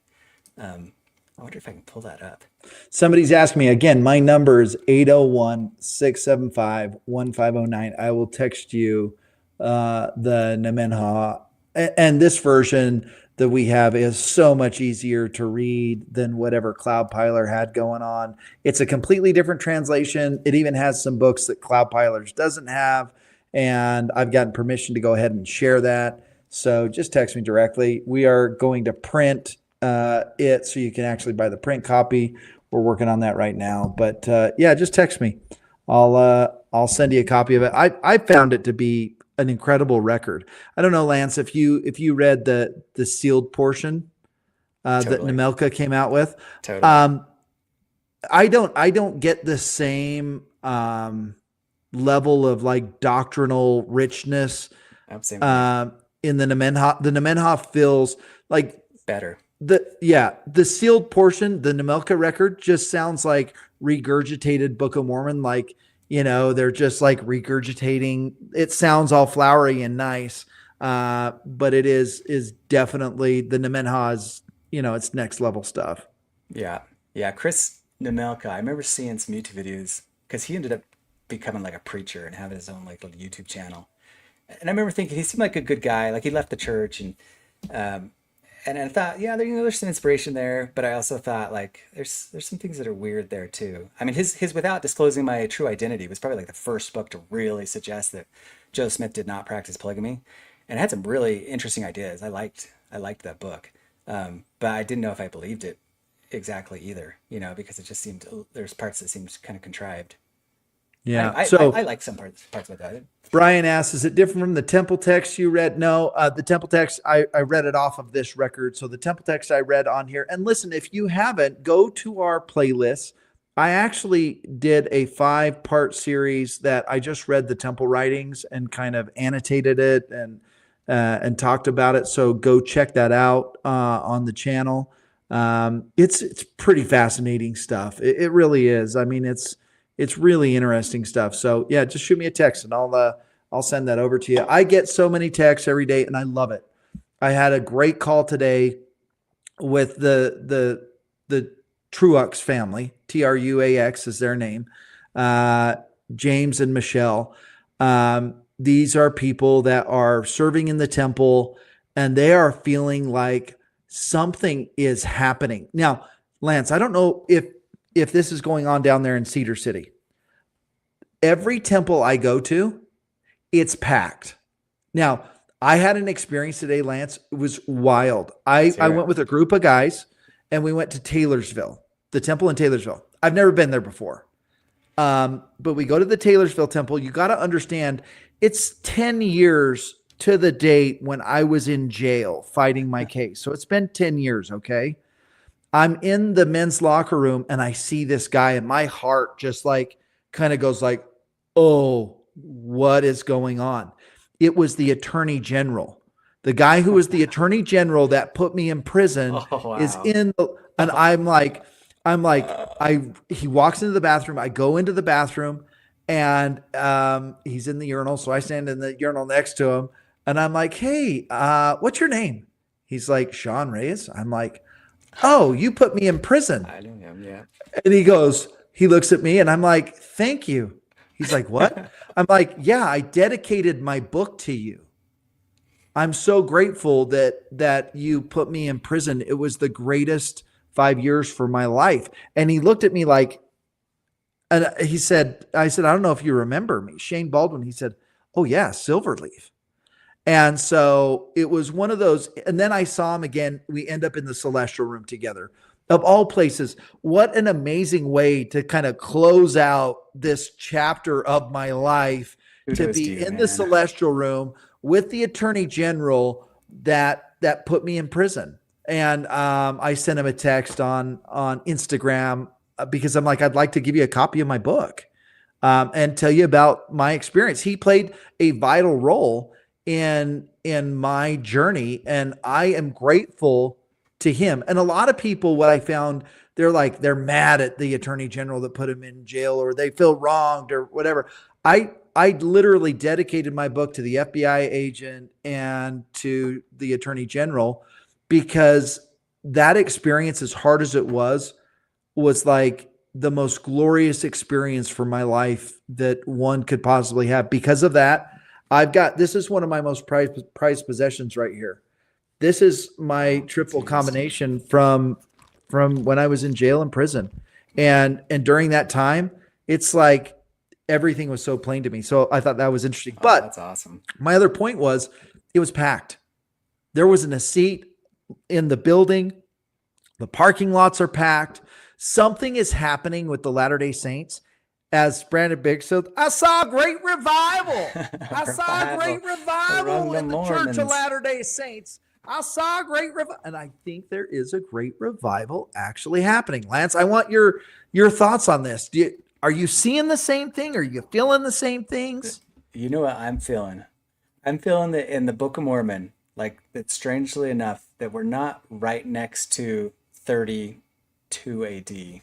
I wonder if I can pull that up. Somebody's asking me again. My number is 801-675-1509. I will text you the Nemenha. And this version that we have is so much easier to read than whatever Cloudpiler had going on. It's a completely different translation. It even has some books that Cloudpilers doesn't have. And I've gotten permission to go ahead and share that. So just text me directly. We are going to print it so you can actually buy the print copy. We're working on that right now. But yeah, just text me. I'll send you a copy of it. I found it to be an incredible record. I don't know, Lance, if you read the sealed portion that Totally. Nemelka came out with. Totally. I don't get the same level of like doctrinal richness Same with me. in the Nemenha. The Nemenha feels like Better. the sealed portion, the Nemelka record just sounds like regurgitated Book of Mormon. Like, they're just like regurgitating. It sounds all flowery and nice. But it is definitely the Nemenha is, it's next level stuff. Yeah. Yeah. Chris Nemelka, I remember seeing some YouTube videos because he ended up becoming like a preacher and having his own like little YouTube channel. And I remember thinking he seemed like a good guy. Like he left the church um, and I thought, yeah, there's some inspiration there, but I also thought like there's some things that are weird there too. I mean, his Without Disclosing My True Identity was probably like the first book to really suggest that Joe Smith did not practice polygamy, and it had some really interesting ideas. I liked that book, but I didn't know if I believed it exactly either. Because it just seemed there's parts that seemed kind of contrived. Yeah. I like some parts about that. Brian asks, is it different from the temple text you read? No, the temple text, I read it off of this record. So the temple text I read on here. And listen, if you haven't, go to our playlist. I actually did a 5-part series that I just read the temple writings and kind of annotated it and talked about it. So go check that out on the channel. It's pretty fascinating stuff. It really is. I mean, it's really interesting stuff. So yeah, just shoot me a text and I'll send that over to you. I get so many texts every day and I love it. I had a great call today with the Truax family. Truax is their name. James and Michelle. These are people that are serving in the temple and they are feeling like something is happening. Now, Lance, I don't know if this is going on down there in Cedar City. Every temple I go to, it's packed. Now, I had an experience today, Lance. It was wild. I went with a group of guys and we went to Taylorsville, the temple in Taylorsville. I've never been there before. But we go to the Taylorsville temple. You got to understand, it's 10 years to the date when I was in jail fighting my case. So it's been 10 years, okay? I'm in the men's locker room and I see this guy and my heart just like kind of goes like, oh, what is going on? It was the attorney general. The guy who was the attorney general that put me in prison is in and he walks into the bathroom. I go into the bathroom and he's in the urinal. So I stand in the urinal next to him and I'm like, hey, what's your name? He's like, Sean Reyes. I'm like, oh, you put me in prison. I know him, yeah. And he looks at me and I'm like, thank you. He's like, what? I'm like, yeah, I dedicated my book to you. I'm so grateful that you put me in prison. It was the greatest 5 years for my life. And he looked at me like, and I said, I don't know if you remember me, Shane Baldwin. He said, oh yeah, Silverleaf. And so it was one of those. And then I saw him again. We end up in the celestial room together. Of all places, what an amazing way to kind of close out this chapter of my life, to be in the celestial room with the attorney general that put me in prison. And I sent him a text on Instagram because I'm like, I'd like to give you a copy of my book and tell you about my experience. He played a vital role in my journey, and I am grateful to him. And a lot of people, what I found, they're mad at the attorney general that put him in jail, or they feel wronged or whatever. I literally dedicated my book to the FBI agent and to the attorney general because that experience, as hard as it was like the most glorious experience for my life that one could possibly have. Because of that, this is one of my most prized possessions right here. This is my triple combination from when I was in jail and prison. And during that time, it's like everything was so plain to me. So I thought that was interesting. Oh, But that's awesome. my other point was it was packed. There wasn't a seat in the building. The parking lots are packed. Something is happening with the Latter-day Saints. As Brandon Biggs said, I saw a great revival. I saw a great revival in the Church of Latter-day Saints. I saw a great revival. And I think there is a great revival actually happening. Lance, I want your thoughts on this. Are you seeing the same thing? Are you feeling the same things? You know what I'm feeling? I'm feeling that in the Book of Mormon, like that strangely enough, that we're not right next to 32 AD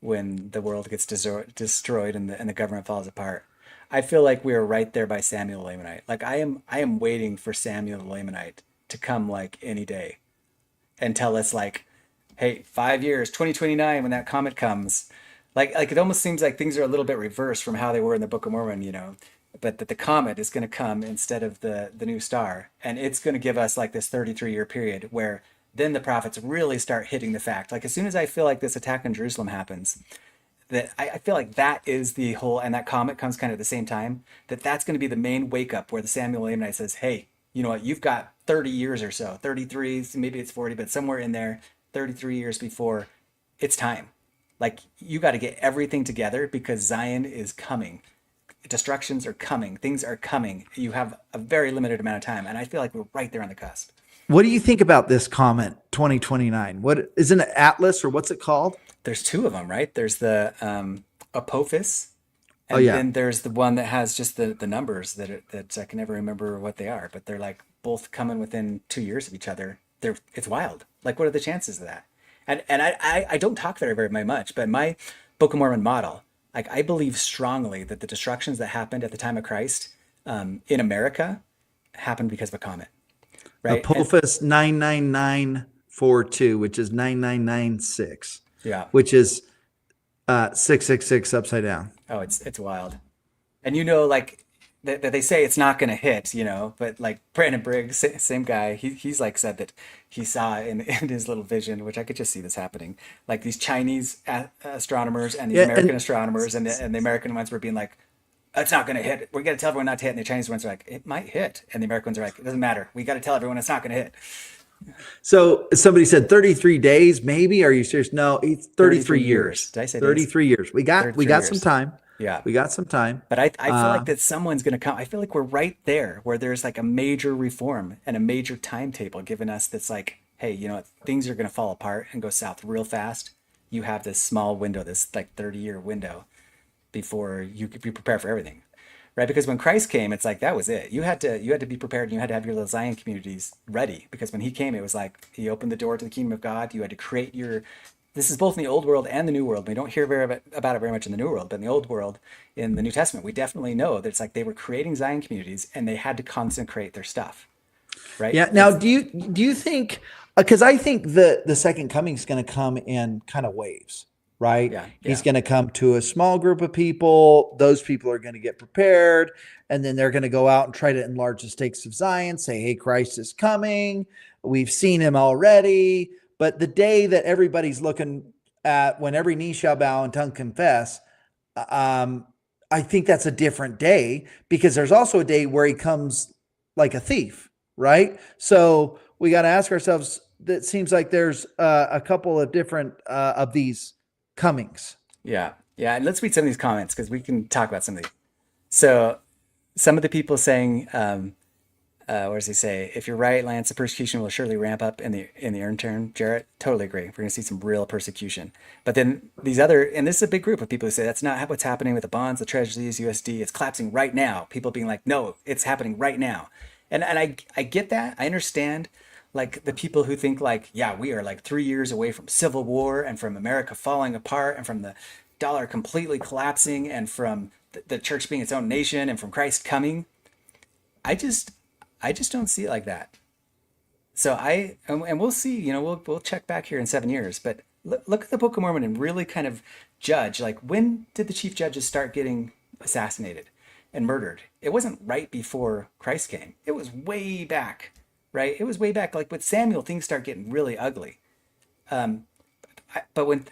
when the world gets destroyed and the government falls apart. I feel like we are right there by Samuel the Lamanite. Like I am waiting for Samuel the Lamanite to come like any day and tell us like, hey, 5 years, 2029, when that comet comes. Like it almost seems like things are a little bit reversed from how they were in the Book of Mormon, but that the comet is going to come instead of the new star, and it's going to give us like this 33-year period where then the prophets really start hitting the fact. Like as soon as I feel like this attack on Jerusalem happens, that I feel like that is the whole, and that comet comes kind of at the same time, that's going to be the main wake up where the Samuel Ammonite says, hey, you know what, you've got 30 years or so, 33, maybe it's 40, but somewhere in there, 33 years before it's time. Like you got to get everything together because Zion is coming. Destructions are coming. Things are coming. You have a very limited amount of time. And I feel like we're right there on the cusp. What do you think about this comment 2029? What isn't it Atlas or what's it called? There's two of them, right? There's the Apophis, Oh and yeah. then there's the one that has just the numbers that I can never remember what they are, but they're like both coming within 2 years of each other. It's wild. Like, what are the chances of that? And I don't talk very much, but my Book of Mormon model, like I believe strongly that the destructions that happened at the time of Christ in America happened because of a comet, right? Apophis 99942, which is 9996, Yeah. which is 666 upside down. Oh, it's wild. And like that they say it's not going to hit, but like Brandon Briggs, same guy, he's like said that he saw in his little vision, which I could just see this happening, like these Chinese astronomers and these American astronomers, and the American ones were being like, it's not going to hit. We're going to tell everyone not to hit. And the Chinese ones are like, it might hit. And the American ones are like, it doesn't matter. We got to tell everyone it's not going to hit. So somebody said 33 days, maybe. Are you serious? No, it's 33 years. Did I say 33 years? We got some time. Yeah. We got some time. But I feel like that someone's going to come. I feel like we're right there where there's like a major reform and a major timetable given us that's like, hey, you know what? Things are going to fall apart and go south real fast. You have this small window, this like 30-year window before you could be prepared for everything. Right? Because when Christ came, it's like that was it. You had to be prepared, and you had to have your little Zion communities ready. Because when he came, it was like he opened the door to the kingdom of God. You had to create your. This is both in the old world and the new world. We don't hear about it very much in the new world, but in the old world, in the New Testament, we definitely know that it's like they were creating Zion communities, and they had to consecrate their stuff. Right? Yeah. Now, do you think? Because I think the second coming is going to come in kind of waves. Right? Yeah. He's going to come to a small group of people. Those people are going to get prepared. And then they're going to go out and try to enlarge the stakes of Zion, say, hey, Christ is coming. We've seen him already. But the day that everybody's looking at when every knee shall bow and tongue confess, I think that's a different day because there's also a day where he comes like a thief, right? So we got to ask ourselves, that seems like there's a couple of different of these comings. Yeah. And let's read some of these comments because we can talk about some of these. So some of the people saying what does he say? If you're right, Lance, the persecution will surely ramp up in the intern. Jarrett, totally agree. We're going to see some real persecution. But then these other, and this is a big group of people who say that's not what's happening with the bonds, the treasuries, USD. It's collapsing right now. People being like, no, it's happening right now. And I get that. I understand. Like the people who think like, yeah, we are like 3 years away from civil war and from America falling apart and from the dollar completely collapsing and from the church being its own nation and from Christ coming. I just I just don't see it like that. So and we'll see, we'll check back here in 7 years, but look at the Book of Mormon and really kind of judge, like, when did the chief judges start getting assassinated and murdered? It wasn't right before Christ came. It was way back, right? It was way back. Like with Samuel, things start getting really ugly. Um, but when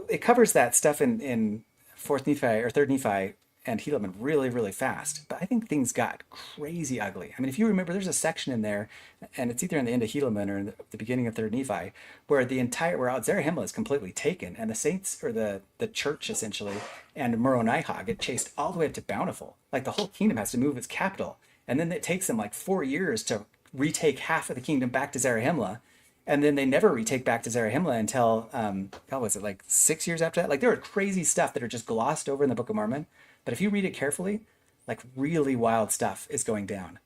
it covers that stuff in fourth Nephi or third Nephi and Helaman really, really fast. But I think things got crazy ugly. I mean, if you remember, there's a section in there, and it's either in the end of Helaman or in the beginning of third Nephi, where Zarahemla is completely taken, and the saints, or the church essentially, and Moronihah get chased all the way up to Bountiful. Like the whole kingdom has to move its capital, and then it takes them like 4 years to retake half of the kingdom back to Zarahemla. And then they never retake back to Zarahemla until, was it like 6 years after that? Like there are crazy stuff that are just glossed over in the Book of Mormon. But if you read it carefully, like really wild stuff is going down.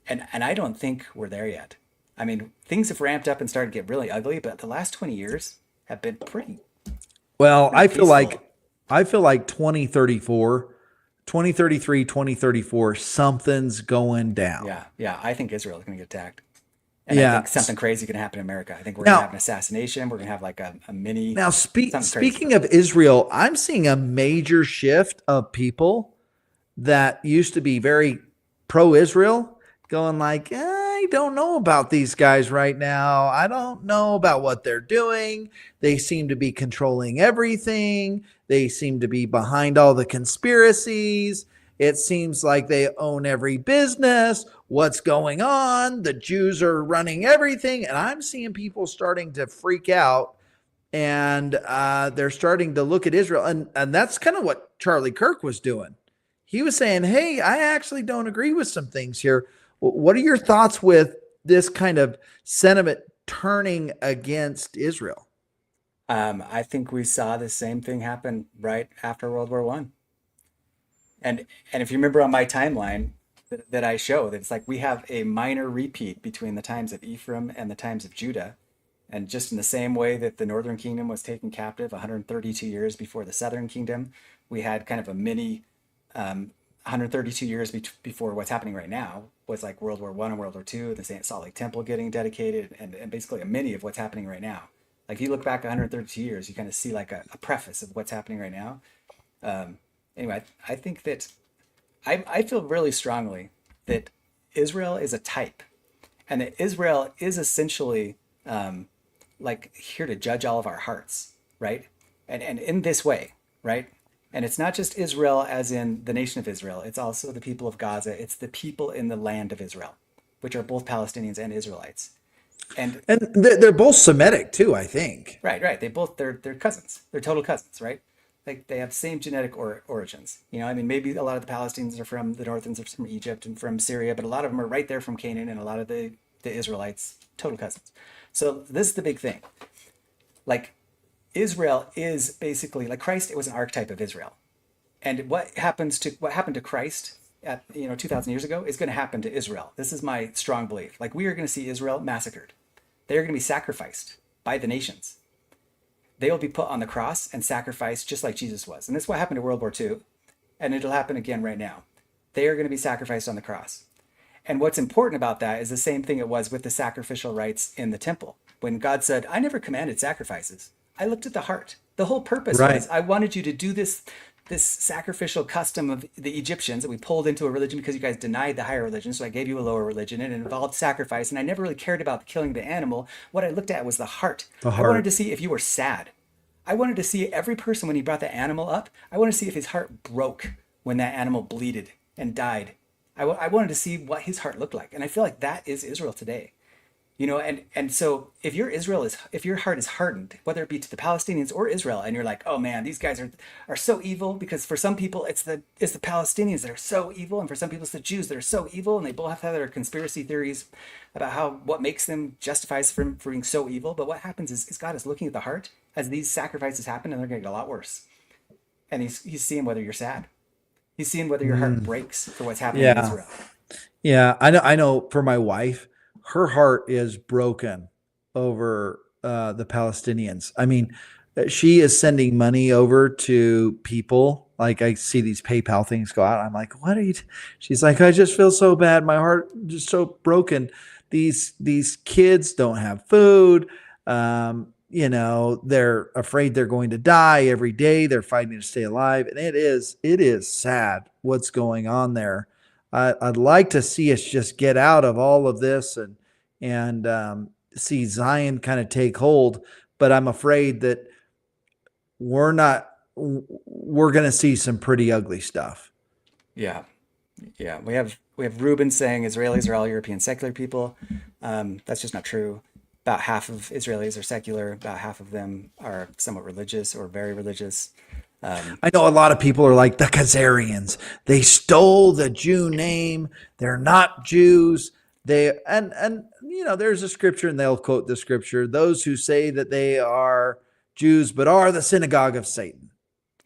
And I don't think we're there yet. I mean, things have ramped up and started to get really ugly, but the last 20 years have been Well, pretty peaceful. I feel like 2034, 2033, 2034, something's going down. Yeah, yeah. I think Israel is going to get attacked. And I Yeah. think something crazy is going to happen in America. I think we're going to have Now, an assassination. We're going to have like a mini, now something crazy. speaking of Israel, I'm seeing a major shift of people that used to be very pro-Israel going like, I don't know about these guys right now. I don't know about what they're doing. They seem to be controlling everything. They seem to be behind all the conspiracies. It seems like they own every business. What's going on? The Jews are running everything. And I'm seeing people starting to freak out, and they're starting to look at Israel. And that's kind of what Charlie Kirk was doing. He was saying, hey, I actually don't agree with some things here. What are your thoughts with this kind of sentiment turning against Israel? I think we saw the same thing happen right after World War One. And if you remember on my timeline that I show, that it's like we have a minor repeat between the times of Ephraim and the times of Judah. And just in the same way that the Northern Kingdom was taken captive 132 years before the Southern Kingdom, we had kind of a mini 132 years before what's happening right now was like World War One and World War Two, the St. Salt Lake Temple getting dedicated, and basically a mini of what's happening right now. Like if you look back 132 years, you kind of see like a preface of what's happening right now. Um, anyway, I think that I feel really strongly that Israel is a type, and that Israel is essentially like here to judge all of our hearts, right? And in this way, right? And it's not just Israel as in the nation of Israel. It's also the people of Gaza. It's the people in the land of Israel, which are both Palestinians and Israelites. And And they're both Semitic too, I think. right. They're cousins. They're total cousins, right? Like they have same genetic origins. I mean, maybe a lot of the Palestinians are from the north and from Egypt and from Syria, but a lot of them are right there from Canaan, and a lot of the Israelites, total cousins. So this is the big thing. Like Israel is basically like Christ. It was an archetype of Israel, and what happened to Christ at 2,000 years ago is going to happen to Israel. This is my strong belief. Like we are going to see Israel massacred. They are going to be sacrificed by the nations. They will be put on the cross and sacrificed just like Jesus was. And that's what happened to World War II, and it'll happen again right now. They are going to be sacrificed on the cross. And what's important about that is the same thing it was with the sacrificial rites in the temple. When God said, I never commanded sacrifices, I looked at the heart. The whole purpose Right. was I wanted you to do this sacrificial custom of the Egyptians that we pulled into a religion because you guys denied the higher religion. So I gave you a lower religion, and it involved sacrifice. And I never really cared about killing the animal. What I looked at was the heart. The I wanted heart. to see if you were sad. I wanted to see every person when he brought the animal up. I wanted to see if his heart broke when that animal bleeded and died. I wanted to see what his heart looked like. And I feel like that is Israel today. And so if your heart is hardened, whether it be to the Palestinians or Israel, and you're like, oh man, these guys are so evil, because for some people it's the Palestinians that are so evil, and for some people it's the Jews that are so evil, and they both have their conspiracy theories about what makes them justifies for being so evil. But what happens is God is looking at the heart as these sacrifices happen, and they're going to get a lot worse, and he's seeing whether you're sad. He's seeing whether your heart Mm, breaks for what's happening in yeah. Israel. Yeah, I know for my wife, her heart is broken over the Palestinians. I mean, she is sending money over to people. Like I see these PayPal things go out. I'm like, what are you? She's like, I just feel so bad. My heart just so broken. These kids don't have food. They're afraid they're going to die every day. They're fighting to stay alive, and it is sad what's going on there. I'd like to see us just get out of all of this and see Zion kind of take hold, but I'm afraid that we're not. We're going to see some pretty ugly stuff. Yeah. Yeah, we have Reuben saying Israelis are all European secular people. That's just not true. About half of Israelis are secular. About half of them are somewhat religious or very religious. Um, I know a lot of people are like the Khazarians. They stole the Jew name. They're not Jews. There's a scripture, and they'll quote the scripture. Those who say that they are Jews but are the synagogue of Satan.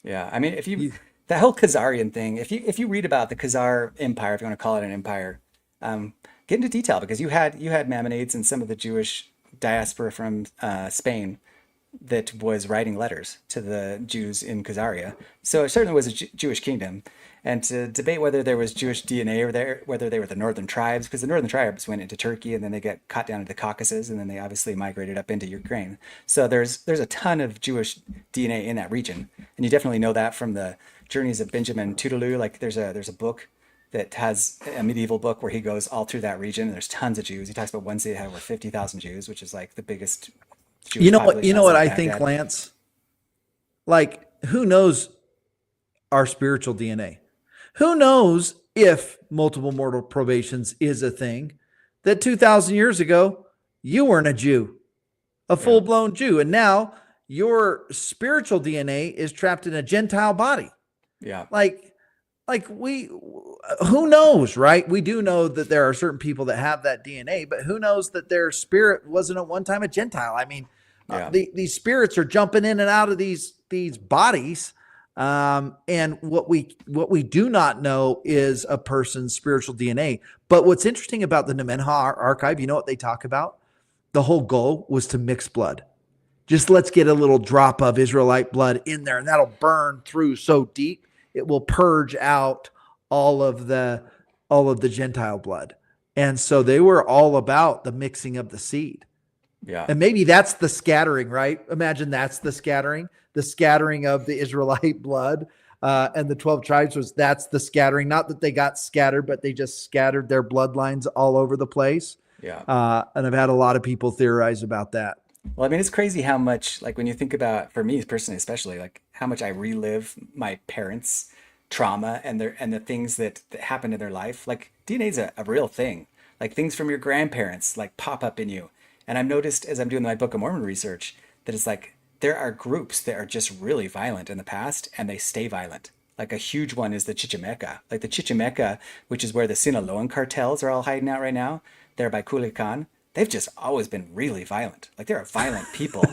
yeah, I mean, if you You- that whole Khazarian thing, if you read about the Khazar Empire, if you want to call it an empire, get into detail, because you had Maimonides and some of the Jewish diaspora from Spain that was writing letters to the Jews in Khazaria. So it certainly was a Jewish kingdom. And to debate whether there was Jewish DNA or there, whether they were the northern tribes, because the northern tribes went into Turkey and then they get caught down into the Caucasus, and then they obviously migrated up into Ukraine. So there's a ton of Jewish DNA in that region, and you definitely know that from the journeys of Benjamin Tuvalu. Like there's a book that has a medieval book where he goes all through that region, and there's tons of Jews. He talks about one city that had over 50,000 Jews, which is like the biggest You Jewish know what? You population know what outside I think, Baghdad. Lance? Like, who knows our spiritual DNA? Who knows if multiple mortal probations is a thing? That 2,000 years ago, you weren't a Jew, a Yeah, full blown Jew, and now your spiritual DNA is trapped in a Gentile body. yeah, Like, who knows, right? We do know that there are certain people that have that DNA, but who knows that their spirit wasn't at one time a Gentile? I mean, yeah, these spirits are jumping in and out of these bodies, and what we do not know is a person's spiritual DNA. But what's interesting about the Nemenha archive, you know what they talk about? The whole goal was to mix blood. Just let's get a little drop of Israelite blood in there, and that'll burn through so deep it will purge out all of the all of the Gentile blood. And so they were all about the mixing of the seed. yeah, And maybe that's the scattering, right? Imagine that's the scattering of the Israelite blood. And the 12 tribes that's the scattering. Not that they got scattered, but they just scattered their bloodlines all over the place. yeah. And I've had a lot of people theorize about that. Well, I mean, it's crazy how much, like, when you think about, for me personally, especially, like, how much I relive my parents' trauma and the things that happened in their life. Like, DNA is a real thing. Like, things from your grandparents, like, pop up in you. And I've noticed as I'm doing my Book of Mormon research that it's like there are groups that are just really violent in the past, and they stay violent. Like, a huge one is the Chichimeca. Like the Chichimeca, which is where the Sinaloan cartels are all hiding out right now, there by Culiacan. They've just always been really violent. Like, they're a violent people.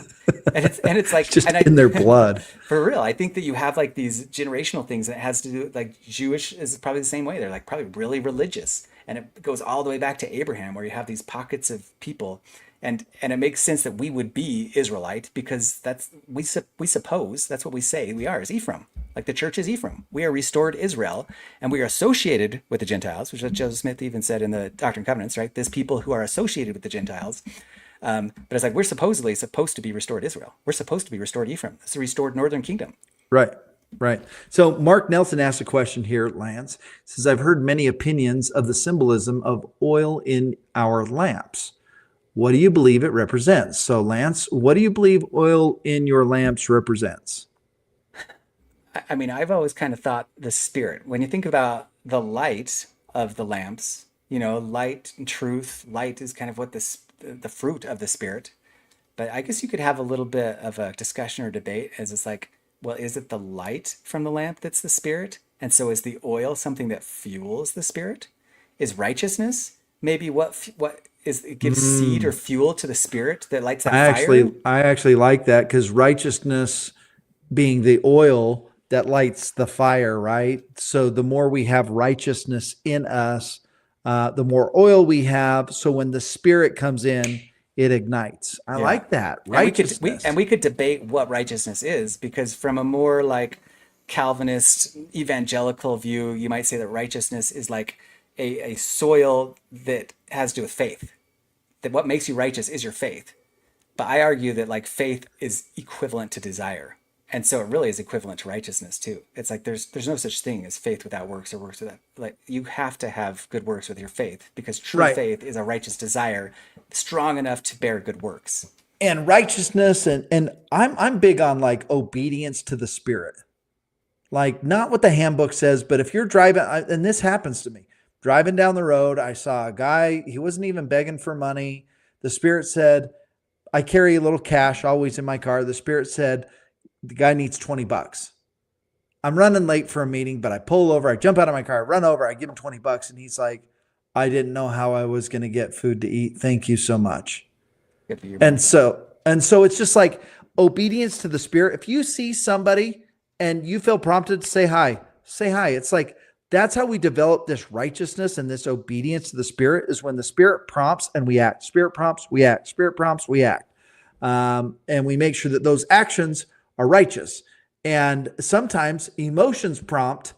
And it's It's like, just and in I their blood. for real, I think that you have like these generational things that has to do, like, Jewish is probably the same way. They're like probably really religious, and it goes all the way back to Abraham, where you have these pockets of people, and it makes sense that we would be Israelite, because we suppose that's what we say we are, is Ephraim. Like, the church is Ephraim. We are restored Israel, and we are associated with the Gentiles, which Joseph Smith even said in the Doctrine and Covenants, right? This people who are associated with the Gentiles. But it's like we're supposedly supposed to be restored Israel. We're supposed to be restored Ephraim. It's a restored Northern Kingdom. Right. Right. So Mark Nelson asked a question here, Lance. He says, I've heard many opinions of the symbolism of oil in our lamps. What do you believe it represents? So, Lance, what do you believe oil in your lamps represents? I mean, I've always kind of thought the spirit. When you think about the light of the lamps, light and truth, light is kind of what the fruit of the Spirit. But I guess you could have a little bit of a discussion or debate as it's like, well, is it the light from the lamp that's the Spirit? And so is the oil something that fuels the Spirit? Is righteousness maybe what is it gives seed or Mm. fuel to the Spirit that lights that fire? I actually like that because righteousness being the oil that lights the fire, right? So the more we have righteousness in us, the more oil we have. So when the Spirit comes in, it ignites. I Yeah. like that And we righteousness. we could debate what righteousness is, because from a more like Calvinist evangelical view, you might say that righteousness is like a soil that has to do with faith. That what makes you righteous is your faith. But I argue that like faith is equivalent to desire. And so it really is equivalent to righteousness too. It's like there's no such thing as faith without works or works without, like, you have to have good works with your faith, because true Right. faith is a righteous desire strong enough to bear good works. And righteousness and I'm big on like obedience to the Spirit. Like not what the handbook says, but if you're driving, and this happens to me, driving down the road, I saw a guy, he wasn't even begging for money. The Spirit said, I carry a little cash always in my car. The Spirit said, the guy needs 20 bucks. I'm running late for a meeting, but I pull over, I jump out of my car, run over, I give him 20 bucks. And he's like, I didn't know how I was going to get food to eat. Thank you so much. Good for you, And man. so, and so it's just like obedience to the Spirit. If you see somebody and you feel prompted to say hi, say hi. It's like that's how we develop this righteousness and this obedience to the Spirit is when the Spirit prompts and we act. Spirit prompts, we act. Spirit prompts, we act. And we make sure that those actions are righteous. And sometimes emotions prompt,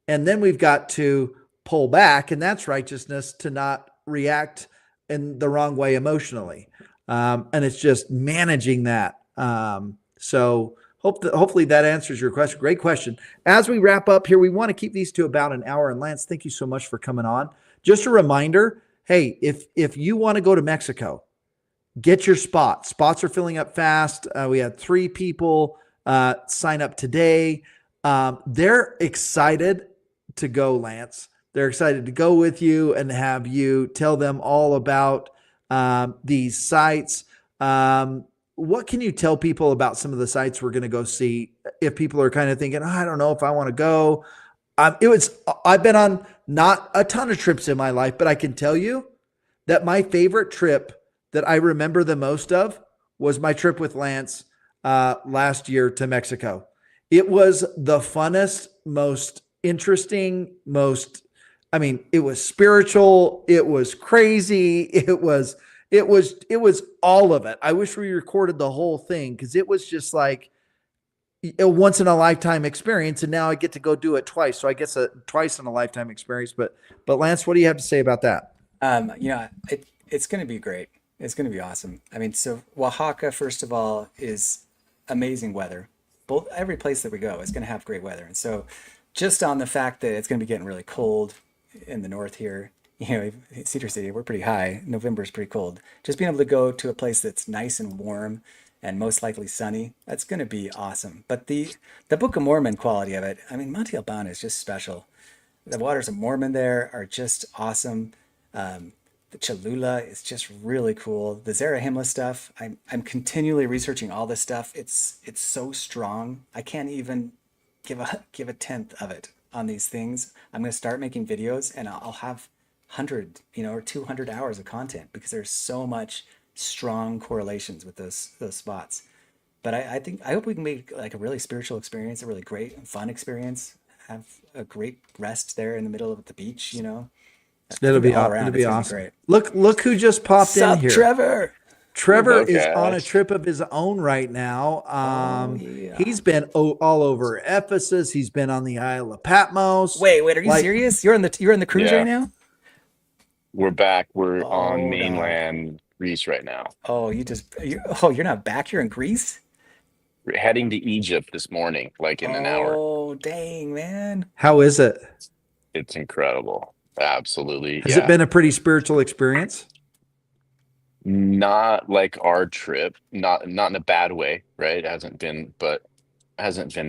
and then we've got to pull back, and that's righteousness to not react in the wrong way emotionally. And it's just managing that. Hopefully that answers your question. Great question. As we wrap up here, we want to keep these to about an hour. And Lance, thank you so much for coming on. Just a reminder, hey, if you want to go to Mexico, get your spot. Spots are filling up fast. We had 3 people sign up today. They're excited to go, Lance. They're excited to go with you and have you tell them all about these sites. What can you tell people about some of the sites we're going to go see if people are kind of thinking, oh, I don't know if I want to go? I've been on not a ton of trips in my life, but I can tell you that my favorite trip that I remember the most of was my trip with Lance last year to Mexico. It was the funnest, most interesting, it was spiritual. It was crazy. It was all of it. I wish we recorded the whole thing because it was just like a once in a lifetime experience. And now I get to go do it twice. So I guess twice in a lifetime experience. But Lance, what do you have to say about that? It's going to be great. It's going to be awesome. I mean, so Oaxaca, first of all, is amazing weather. Both every place that we go is going to have great weather, and so just on the fact that it's going to be getting really cold in the north here, Cedar City, we're pretty high. November is pretty cold. Just being able to go to a place that's nice and warm and most likely sunny, that's going to be awesome. But the Book of Mormon quality of it, I mean, Monte Albano is just special. The waters of Mormon there are just awesome. The Cholula is just really cool. The Zarahemla stuff, I'm continually researching all this stuff. It's so strong. I can't even give a tenth of it on these things. I'm going to start making videos, and I'll have 100, or 200 hours of content, because there's so much strong correlations with those spots. But I hope we can make like a really spiritual experience, a really great and fun experience. Have a great rest there in the middle of the beach. I think all It'll around be it's gonna be awesome. great. Look who just popped in Sup, here. Trevor? Trevor is on a Lucas. trip of his own right now. Oh yeah. He's been all over Ephesus. He's been on the Isle of Patmos. Wait, are you Like, serious? You're in the cruise right Yeah, now? we're back. We're on Oh dog. mainland Greece right now. You're not back. You're in Greece. We're heading to Egypt this morning, like in an hour. Oh dang, man. how is it? It's incredible. Absolutely. Has it Yeah. been a pretty spiritual experience? Not like our trip, not in a bad way, right? It hasn't been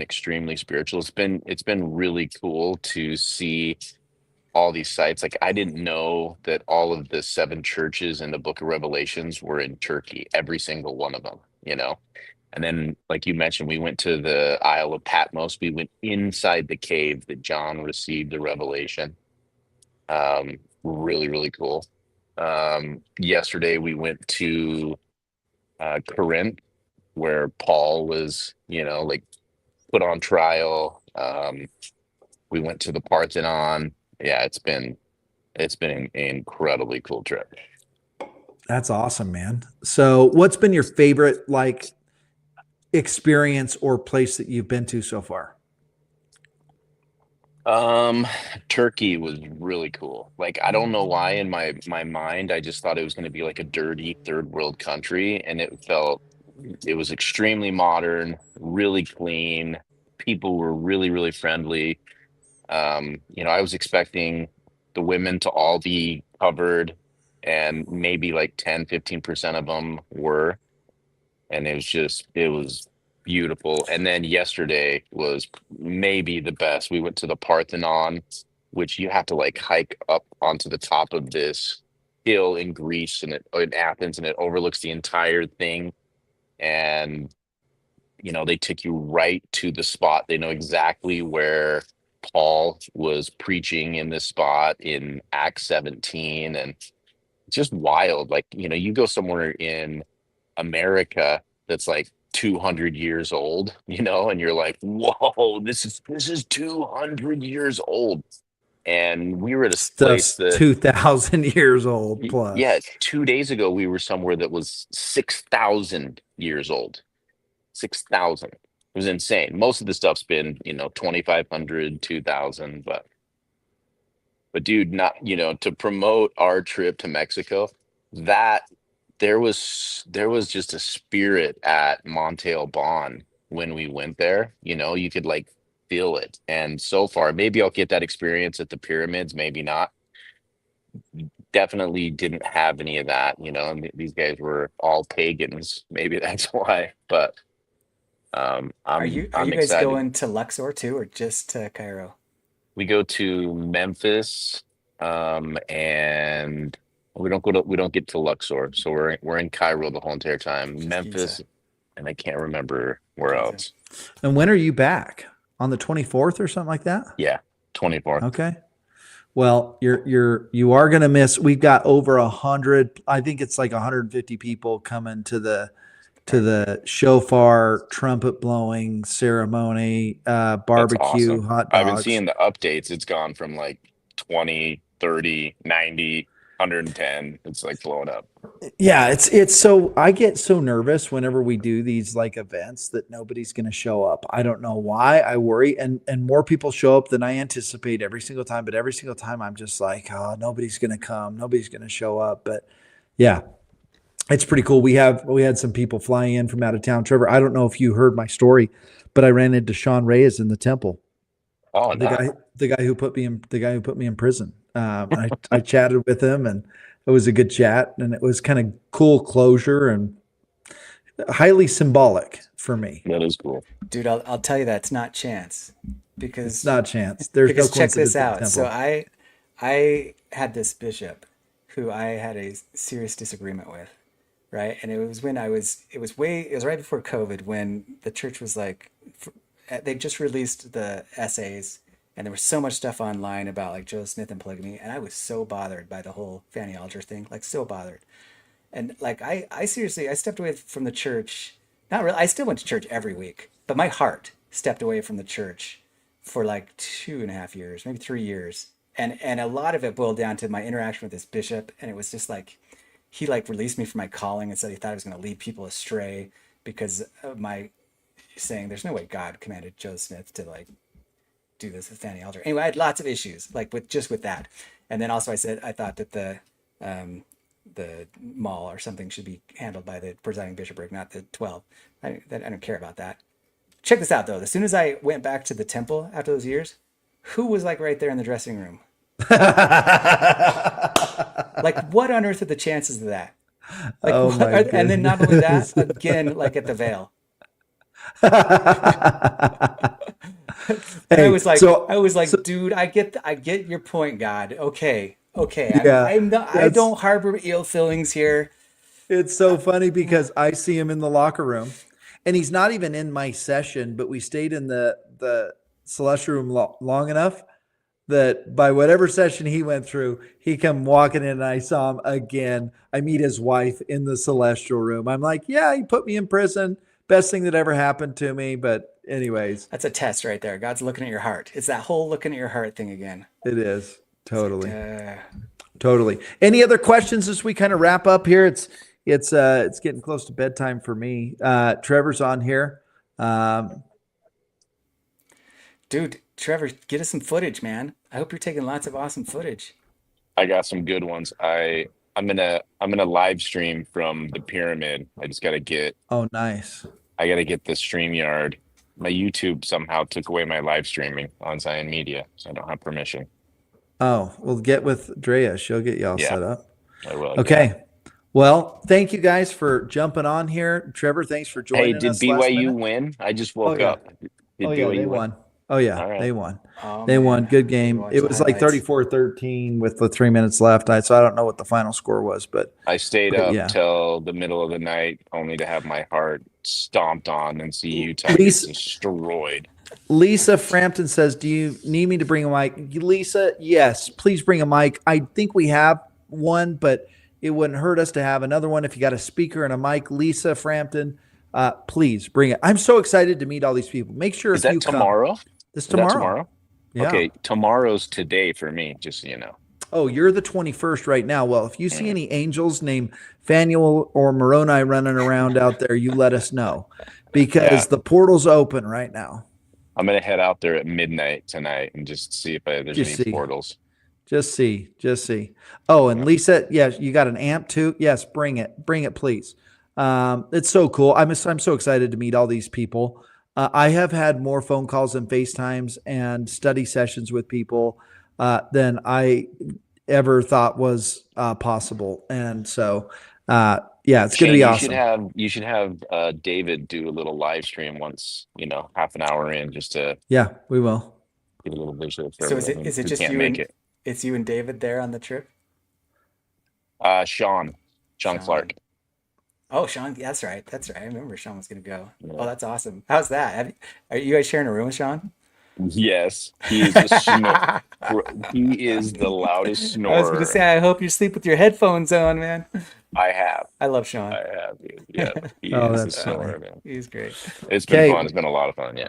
extremely spiritual. It's been really cool to see all these sites. Like I didn't know that all of the seven churches in the Book of Revelations were in Turkey, every single one of them, you know. And then, like you mentioned, we went to the Isle of Patmos. We went inside the cave that John received the revelation. Really, really cool. Yesterday we went to Corinth, where Paul was, you know, like put on trial. We went to the Parthenon. Yeah, it's been an incredibly cool trip. That's awesome, man. So what's been your favorite like experience or place that you've been to so far? Um, Turkey was really cool. Like I don't know why in my mind I just thought it was going to be like a dirty third world country, and it was extremely modern, really clean. People were really, really friendly. You know, I was expecting the women to all be covered, and maybe like 10-15% of them were. And it was beautiful. And then yesterday was maybe the best. We went to the Parthenon, which you have to like hike up onto the top of this hill in Greece and in Athens, and it overlooks the entire thing. And you know, they took you right to the spot. They know exactly where Paul was preaching in this spot in Acts 17. And it's just wild. Like, you know, you go somewhere in America that's like 200 years old, you know, and you're like, whoa, this is 200 years old. And we were at a place Stuff's that, 2,000 years old yeah, plus. 2 days ago we were somewhere that was 6,000 years old. 6,000. It was insane. Most of the stuff's been, you know, 2,500, 2,000, but dude, not, you know, to promote our trip to Mexico, that there was just a spirit at Monte Alban when we went there. You know, you could like feel it. And so far, maybe I'll get that experience at the pyramids, maybe not. Definitely didn't have any of that, you know, and these guys were all pagans. Maybe that's why. But Are I'm you I'm guys excited. going to Luxor too, or just to Cairo? We go to Memphis, and we don't get to Luxor, so we're in Cairo the whole entire time. Just Giza. Memphis, and I can't remember where Giza. else. And when are you back? On the 24th or something like that? Yeah, 24th. Okay. Well, you are going to miss. We've got over 100. I think it's like 150 people coming to Right. the shofar trumpet blowing ceremony, That's barbecue, awesome. hot I've been dogs. seeing the updates. It's gone from like 20, 30, 90, 110. It's like blowing up. Yeah, it's so I get so nervous whenever we do these like events that nobody's going to show up. I don't know why. I worry, and more people show up than I anticipate every single time, but every single time I'm just like, oh, nobody's going to come, nobody's going to show up. But yeah, it's pretty cool. We had some people flying in from out of town. Trevor, I don't know if you heard my story, but I ran into Sean Reyes in the temple. Oh, The no. guy who put me in prison. I chatted with him, and it was a good chat, and it was kind of cool closure and highly symbolic for me. That is cool. Dude, I'll tell you that it's not chance It's because not chance. There's no check this coincidence at the out. So temple. I had this bishop who I had a serious disagreement with, right? And it was when it was right before COVID when the church was like they just released the essays and there was so much stuff online about like Joseph Smith and polygamy, and I was so bothered by the whole Fanny Alger thing, like so bothered. And like I seriously I stepped away from the church. Not really. I still went to church every week, but my heart stepped away from the church for like 2.5 years, maybe 3 years. And a lot of it boiled down to my interaction with this bishop, and it was just like he like released me from my calling and said he thought I was going to lead people astray because of my saying there's no way God commanded Joe Smith to like do this with Fanny Alger. Anyway, I had lots of issues like with that, and then also I said I thought that the mall or something should be handled by the presiding bishopric, not the 12. I don't care about that. Check this out though. As soon as I went back to the temple after those years, who was like right there in the dressing room? Like, what on earth are the chances of that? Like, Oh what my are, and then not only that, goodness. again, like at the veil. And Hey, I was so like, dude, I get your point, God. Okay, okay. yeah, I'm not, I that's don't harbor ill feelings here. it's so funny because I see him in the locker room, and he's not even in my session, but we stayed in the celestial room long enough that by whatever session he went through, he come walking in and I saw him again. I meet his wife in the celestial room. I'm like, yeah, he put me in prison. Best thing that ever happened to me. But anyways, That's a test right there. God's looking at your heart. It's that whole looking at your heart thing again. it is It's like, totally, totally. Any other questions as we kind of wrap up here? It's getting close to bedtime for me. Trevor's on here. Um, dude, Trevor, get us some footage, man. I hope you're taking lots of awesome footage. I got some good ones. I'm gonna live stream from the pyramid. oh, nice. I gotta get the StreamYard. My YouTube somehow took away my live streaming on Zion Media, so I don't have permission. Oh, we'll get with Drea. She'll get y'all Yeah, set up. I will. Yeah. Okay. Well, thank you guys for jumping on here. Trevor, thanks for Hey, joining did us last BYU minute. win? I just Oh woke yeah. up. Oh Did yeah, they BYU win? won. Oh yeah, All right. they won. Oh They won. man, Good I need to game. watch It the was like highlights. 34-13 with the 3 minutes left. So I don't know what the final score was, I stayed but up yeah. till the middle of the night only to have my heart stomped on and see Utah get Lisa destroyed. Lisa Frampton says, "Do you need me to bring a mic?" Lisa, yes, please bring a mic. I think we have one, but it wouldn't hurt us to have another one if you got a speaker and a mic. Lisa Frampton, please bring it. I'm so excited to meet all these people. Make sure Is if you that come, tomorrow? this Is that tomorrow. tomorrow? Yeah. Okay, tomorrow's today for me, just so you know. Oh, you're the 21st right now. Well, if you see Mm, any angels named Fanuel or Moroni running around out there, you let us know yeah, because the portal's open right now. I'm gonna head out there at midnight tonight and just see if there's Just any see. portals. Just see. Oh, and Yeah. Lisa, yes, you got an amp too. Yes, bring it, please. It's so cool. I'm so excited to meet all these people. I have had more phone calls and FaceTimes and study sessions with people than I ever thought was possible, and so yeah, it's going to Shane, be you should awesome. have David do a little live stream once, half an hour in, just to Yeah, we will. get a little visual for So everybody is it who just can't you make and it. it's you and David there on the trip? Sean Clark. Sean. Oh, Sean, that's right. That's right. I remember Sean was gonna go. Oh, Yeah. that's awesome. How's that? Are you guys sharing a room with Sean? Yes, he is a snore. He is the loudest I was gonna say, snorer I hope you sleep with your headphones on, man. I have. I love Sean. I have. Yeah, he Oh, is a that's funny. snorer, man. He's great. It's been Okay. fun. It's been a lot of fun. Yeah.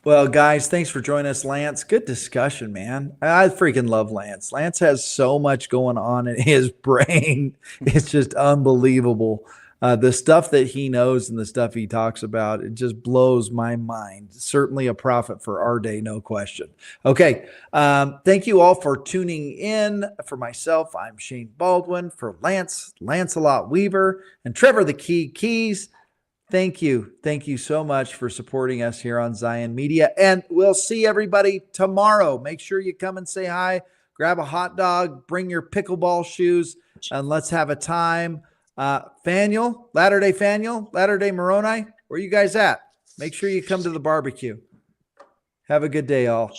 Well, guys, thanks for joining us, Lance. Good discussion, man. I freaking love Lance. Lance has so much going on in his brain. It's just unbelievable. The stuff that he knows and the stuff he talks about, it just blows my mind. Certainly a prophet for our day, no question. Okay. Thank you all for tuning in. For myself, I'm Shane Baldwin. For Lance, Lancelot Weaver, and Trevor the Keys. Thank you. Thank you so much for supporting us here on Zion Media. And we'll see everybody tomorrow. Make sure you come and say hi, grab a hot dog, bring your pickleball shoes, and let's have a time. Fanuel, Latter day Moroni, where you guys at? Make sure you come to the barbecue. Have a good day, all.